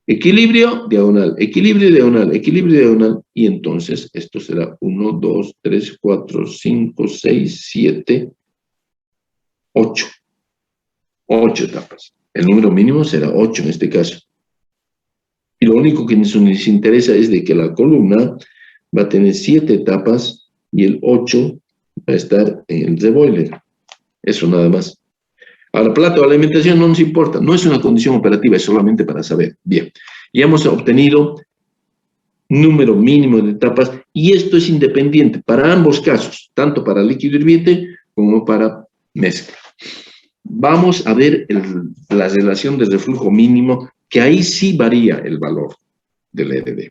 Speaker 1: equilibrio, diagonal, equilibrio, diagonal, equilibrio, diagonal, y entonces esto será 1, 2, 3, 4, 5, 6, 7, 8. 8 etapas. El número mínimo será 8 en este caso. Y lo único que nos interesa es de que la columna va a tener 7 etapas y el 8 va a estar en el reboiler. Eso nada más. Ahora, plato de alimentación no nos importa, no es una condición operativa, es solamente para saber. Bien, ya hemos obtenido número mínimo de etapas y esto es independiente para ambos casos, tanto para líquido hirviente como para mezcla. Vamos a ver la relación de reflujo mínimo, que ahí sí varía el valor del RD,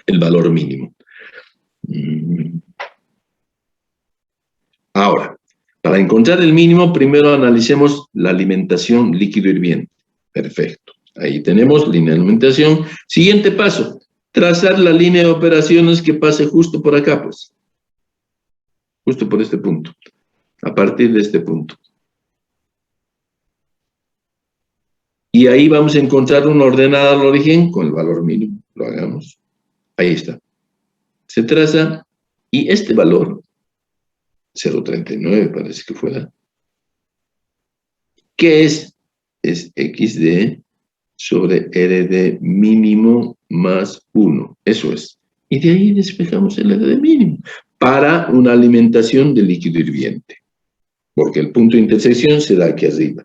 Speaker 1: el valor mínimo. Ahora, para encontrar el mínimo, primero analicemos la alimentación líquido hirviente. Perfecto. Ahí tenemos línea de alimentación. Siguiente paso, trazar la línea de operaciones que pase justo por acá, pues. Justo por este punto. A partir de este punto. Y ahí vamos a encontrar una ordenada al origen con el valor mínimo. Lo hagamos. Ahí está. Se traza y este valor, 0,39 parece que fuera, ¿qué es? Es XD sobre RD mínimo más 1. Eso es. Y de ahí despejamos el RD mínimo para una alimentación de líquido hirviente. Porque el punto de intersección se da aquí arriba.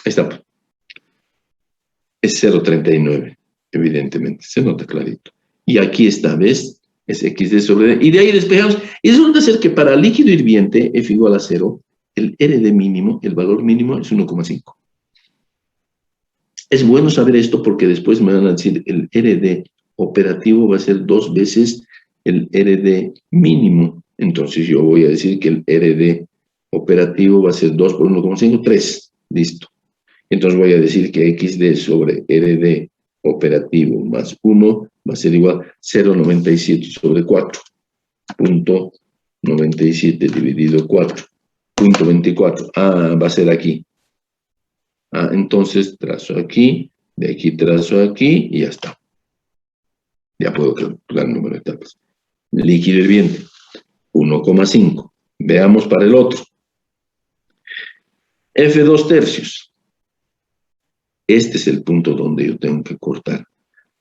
Speaker 1: Está. Es 0,39, evidentemente. Se nota clarito. Y aquí está, ¿ves? Es XD sobre D. Y de ahí despejamos. Y resulta ser que para líquido hirviente, F igual a 0, el RD mínimo, el valor mínimo es 1,5. Es bueno saber esto porque después me van a decir el RD operativo va a ser 2 veces el RD mínimo. Entonces yo voy a decir que el RD operativo va a ser 2 por 1,5, 3. Listo. Entonces voy a decir que XD sobre RD operativo más 1 va a ser igual a 0,97 sobre 4. Punto 97 dividido 4. Punto 24. Ah, va a ser aquí. Ah, entonces trazo aquí, de aquí trazo aquí y ya está. Ya puedo calcular el número de etapas. Líquido hirviente, 1,5. Veamos para el otro. F2 tercios. Este es el punto donde yo tengo que cortar.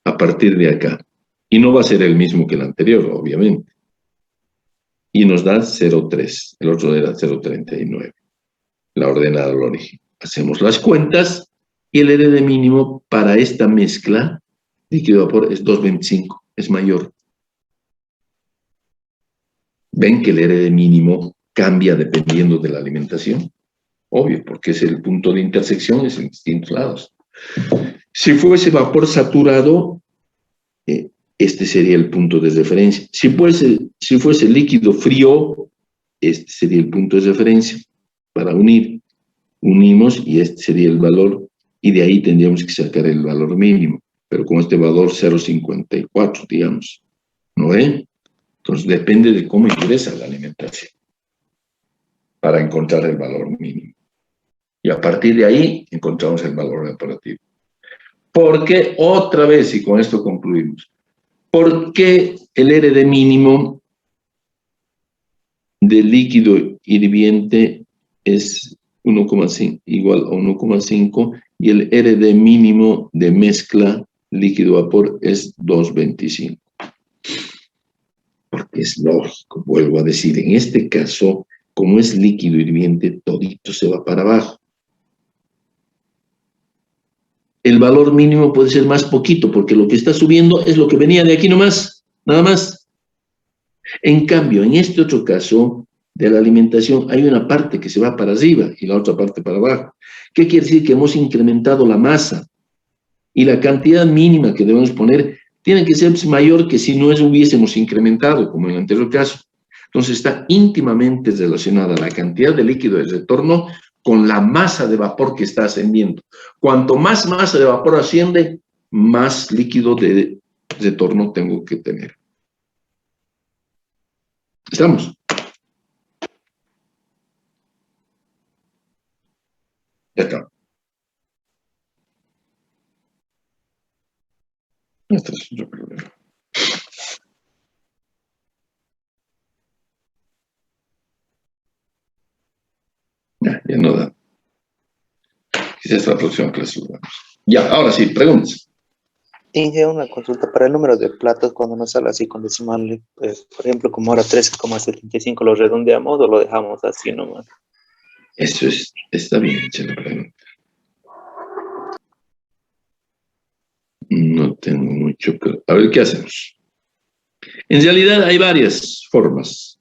Speaker 1: A partir de acá. Y no va a ser el mismo que el anterior, obviamente. Y nos da 0,3. El otro era 0,39. La ordenada al origen. Hacemos las cuentas y el RD mínimo para esta mezcla líquido vapor es 2,25. Es mayor. ¿Ven que el RD mínimo cambia dependiendo de la alimentación? Obvio, porque es el punto de intersección, es en distintos lados. Si fuese vapor saturado, este sería el punto de referencia. Si fuese líquido frío, este sería el punto de referencia para unir. Unimos y este sería el valor, y de ahí tendríamos que sacar el valor mínimo, pero con este valor 0,54, digamos, ¿no ve? Entonces depende de cómo ingresa la alimentación para encontrar el valor mínimo. Y a partir de ahí encontramos el valor operativo. Porque otra vez, y con esto concluimos, ¿por qué el RD mínimo del líquido hirviente es 1,5 igual a 1,5 y el RD mínimo de mezcla líquido-vapor es 2,25? Porque es lógico, vuelvo a decir, en este caso, como es líquido hirviente, todito se va para abajo. El valor mínimo puede ser más poquito, porque lo que está subiendo es lo que venía de aquí nomás, nada más. En cambio, en este otro caso de la alimentación, hay una parte que se va para arriba y la otra parte para abajo. ¿Qué quiere decir? Que hemos incrementado la masa y la cantidad mínima que debemos poner tiene que ser mayor que si no hubiésemos incrementado, como en el anterior caso. Entonces está íntimamente relacionada la cantidad de líquido de retorno con la masa de vapor que está ascendiendo. Cuanto más masa de vapor asciende, más líquido de retorno tengo que tener. ¿Estamos? Ya está. Este es otro problema. Ya no da. Quizás la próxima clase lo vamos. Ya, ahora sí, preguntas.
Speaker 4: Inge, una consulta para el número de platos cuando nos sale así con decimal, por ejemplo, como ahora 13,75, ¿lo redondeamos o lo dejamos así nomás?
Speaker 1: Eso está bien hecha la pregunta. No tengo mucho, pero a ver qué hacemos. En realidad hay varias formas,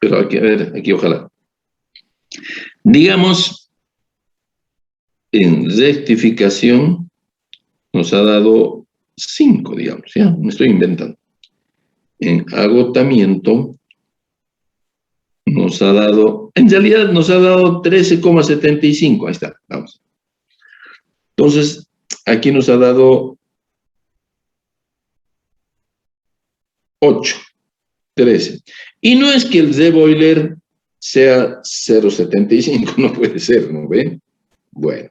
Speaker 1: pero hay que ver, aquí ojalá. Digamos, en rectificación nos ha dado 5, digamos, ya, me estoy inventando. En agotamiento nos ha dado, en realidad nos ha dado 13,75, ahí está, vamos. Entonces, aquí nos ha dado 8, 13. Y no es que el Z-boiler sea 0,75, no puede ser, ¿no ven? Bueno,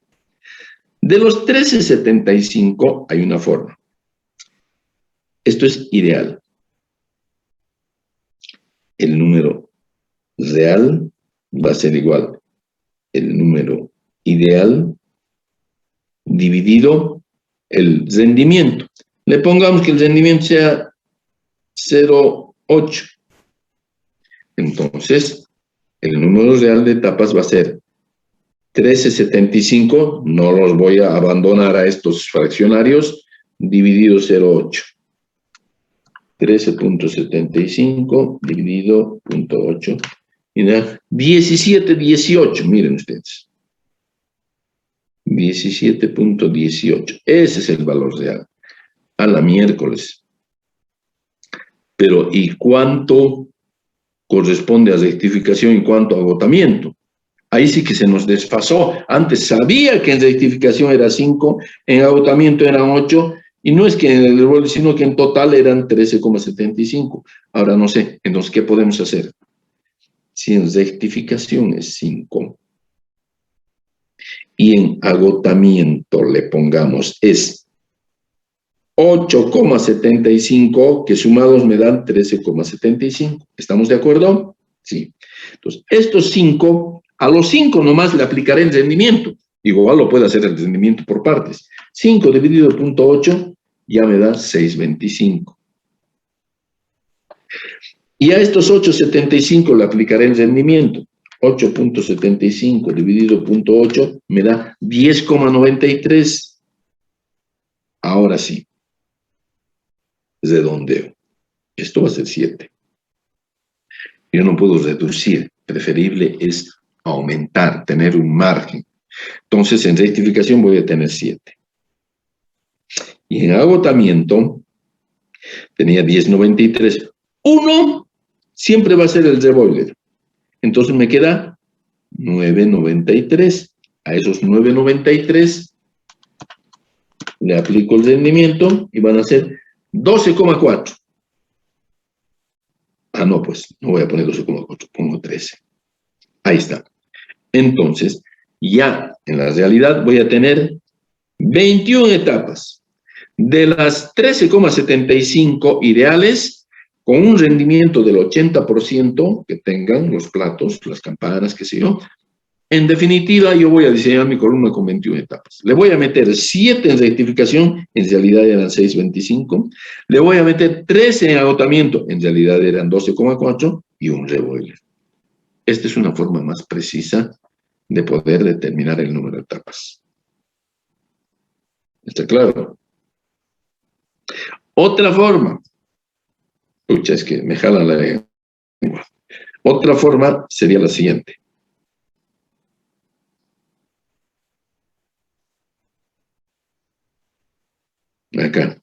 Speaker 1: de los 13,75 hay una forma. Esto es ideal. El número real va a ser igual el número ideal dividido el rendimiento. Le pongamos que el rendimiento sea 0,8. Entonces, el número real de etapas va a ser 13,75, no los voy a abandonar a estos fraccionarios, dividido 0,8. 13,75 dividido 0,8 y da 17,18, miren ustedes. 17,18, ese es el valor real. A la miércoles. Pero, ¿y cuánto corresponde a rectificación y cuánto a agotamiento? Ahí sí que se nos desfasó. Antes sabía que en rectificación era 5, en agotamiento eran 8, y no es que en el rol, sino que en total eran 13,75. Ahora no sé, entonces, ¿qué podemos hacer? Si en rectificación es 5, y en agotamiento le pongamos es 8,75, que sumados me dan 13,75. ¿Estamos de acuerdo? Sí. Entonces, estos 5, a los 5 nomás le aplicaré el rendimiento. Igual lo puede hacer el rendimiento por partes. 5 dividido 0,8 ya me da 6,25. Y a estos 8,75 le aplicaré el rendimiento. 8,75 dividido 0,8 me da 10,93. Ahora sí. Redondeo. Esto va a ser 7. Yo no puedo reducir. Preferible es aumentar, tener un margen. Entonces, en rectificación voy a tener 7. Y en agotamiento tenía 10,93. 1 siempre va a ser el Z-boiler. Entonces me queda 9,93. A esos 9,93 le aplico el rendimiento y van a ser 12,4. Ah, no, pues no voy a poner 12,4, pongo 13. Ahí está. Entonces, ya en la realidad voy a tener 21 etapas. De las 13,75 ideales, con un rendimiento del 80% que tengan los platos, las campanas, qué sé yo, en definitiva, yo voy a diseñar mi columna con 21 etapas. Le voy a meter 7 en rectificación, en realidad eran 6,25. Le voy a meter 13 en agotamiento, en realidad eran 12,4, y un reboiler. Esta es una forma más precisa de poder determinar el número de etapas. ¿Está claro? Otra forma. Pucha, es que me jala la lengua. Otra forma sería la siguiente. Acá.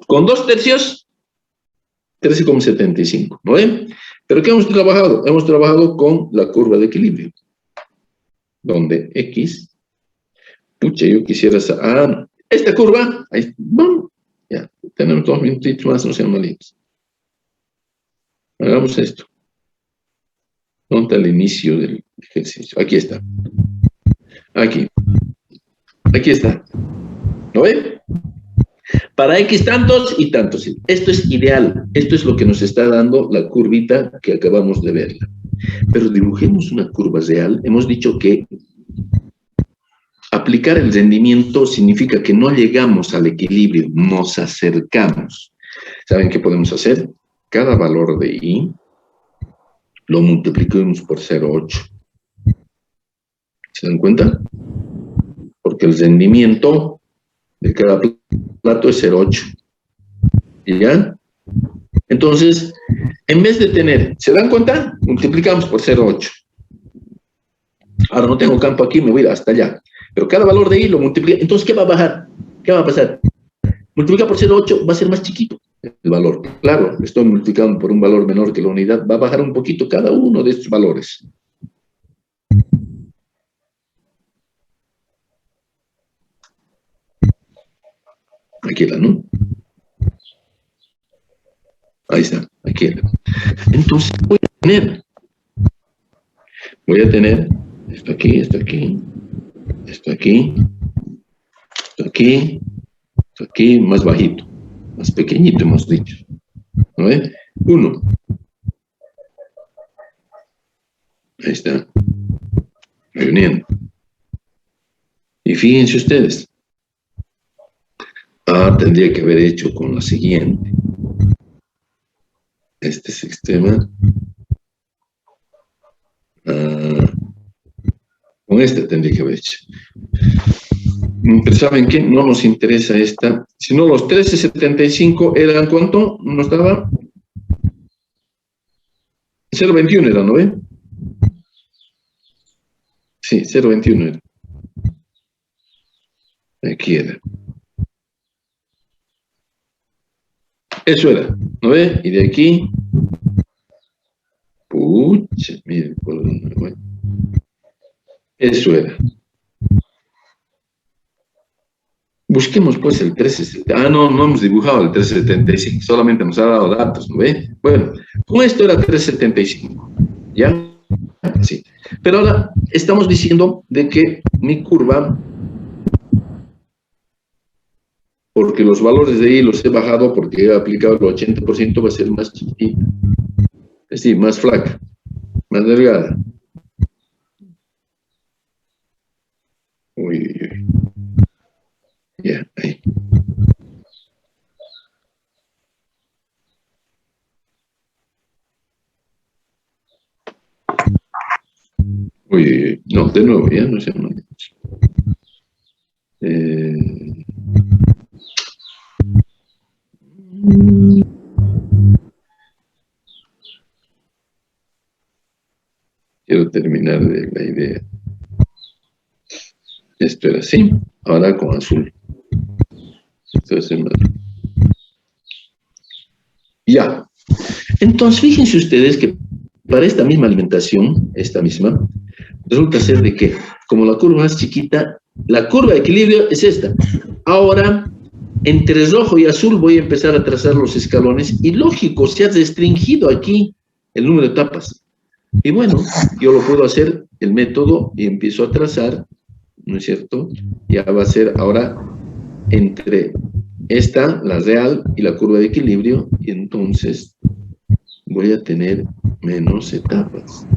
Speaker 1: Con 2/3, 13,75, ¿no ven? ¿Pero qué hemos trabajado? Hemos trabajado con la curva de equilibrio, donde X, pucha, yo quisiera, esta curva, ahí, ¡bum! Ya, tenemos 2 minutitos más, no sean malitos. Hagamos esto. ¿Dónde está el inicio del ejercicio? Aquí está. Aquí. Aquí está. ¿Lo ven? Para X tantos y tantos. Esto es ideal. Esto es lo que nos está dando la curvita que acabamos de verla. Pero dibujemos una curva real. Hemos dicho que aplicar el rendimiento significa que no llegamos al equilibrio, nos acercamos. ¿Saben qué podemos hacer? Cada valor de I lo multiplicamos por 0,8. ¿Se dan cuenta? Porque el rendimiento de cada plato es 0,8. ¿Ya? Entonces, en vez de tener, ¿se dan cuenta? Multiplicamos por 0,8. Ahora no tengo campo aquí, me voy a ir hasta allá. Pero cada valor de I lo multiplica. Entonces, ¿qué va a bajar? ¿Qué va a pasar? Multiplica por 0,8, va a ser más chiquito el valor. Claro, estoy multiplicando por un valor menor que la unidad. Va a bajar un poquito cada uno de estos valores. Aquí era, ¿no? Ahí está, aquí era. Entonces voy a tener esto aquí, esto aquí, esto aquí, esto aquí, esto aquí, más bajito, más pequeñito hemos dicho. ¿No ven? 1. Ahí está. Reuniendo. Y fíjense ustedes. Tendría que haber hecho con la siguiente. Este sistema. Con este tendría que haber hecho. Pero ¿saben qué? No nos interesa esta. Si no, los 13,75 eran ¿cuánto? ¿Nos daba? 0,21 era, ¿no ven? Sí, 0,21 era. Aquí era. Eso era, ¿no ve? Y de aquí, pucha, miren, bueno, eso era. Busquemos pues el 1370. No hemos dibujado el 1375, solamente nos ha dado datos, ¿no ve? Bueno, con esto era 375, ¿ya? Sí. Pero ahora estamos diciendo de que mi curva, porque los valores de I los he bajado porque he aplicado el 80%, va a ser más chiquitita. Es decir, más flaca, más delgada. Uy. Ya, ahí. Uy, no, de nuevo, ya no sé. Quiero terminar de la idea. Esto era así, ahora con azul. Esto es el más. Ya. Entonces, fíjense ustedes que para esta misma alimentación, esta misma, resulta ser de que, como la curva es chiquita, la curva de equilibrio es esta. Ahora, entre rojo y azul voy a empezar a trazar los escalones y lógico, se ha restringido aquí el número de etapas. Y bueno, yo lo puedo hacer el método y empiezo a trazar ¿no es cierto? Ya va a ser ahora entre esta, la real, y la curva de equilibrio, y entonces voy a tener menos etapas.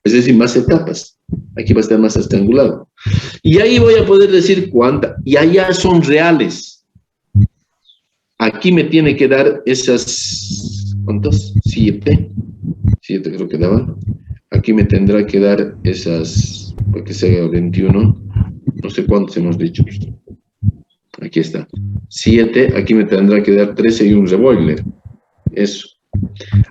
Speaker 1: Es decir, más etapas. Aquí va a estar más estrangulado. Y ahí voy a poder decir cuánta. Y allá son reales. Aquí me tiene que dar esas, ¿cuántas? 7. 7 creo que daban. Aquí me tendrá que dar esas, para que sea 21. No sé cuántos hemos dicho. Aquí está. 7, aquí me tendrá que dar 13 y un reboiler. Eso.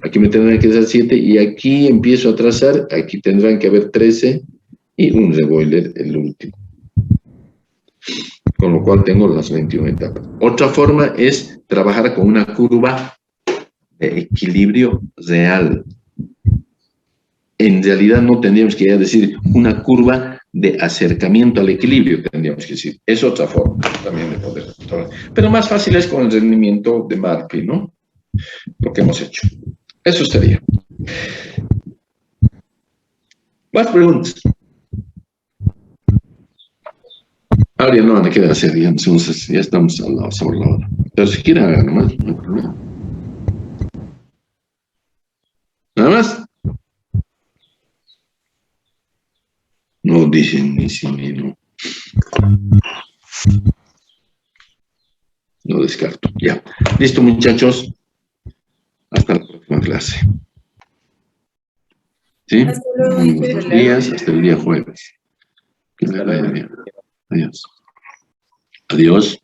Speaker 1: Aquí me tendrán que dar 7 y aquí empiezo a trazar. Aquí tendrán que haber 13 y un reboiler, el último. Con lo cual tengo las 21 etapas. Otra forma es trabajar con una curva de equilibrio real. En realidad no tendríamos que decir una curva de acercamiento al equilibrio, tendríamos que decir. Es otra forma también de poder trabajar. Pero más fácil es con el rendimiento de Murphy, ¿no? Lo que hemos hecho. Eso sería. ¿Más preguntas? Ahora ya no van a quedar hacer, ya, entonces ya estamos sobre la hora. Pero si quieren hagan nomás, no hay problema. ¿Nada más? No dicen ni sí ni no. No descarto. Ya. Listo, muchachos. Hasta la próxima clase. ¿Sí?
Speaker 5: Hasta luego,
Speaker 1: Muy buenos
Speaker 5: Inge.
Speaker 1: días. Hasta el día jueves. Que les vaya bien. Adiós. Adiós.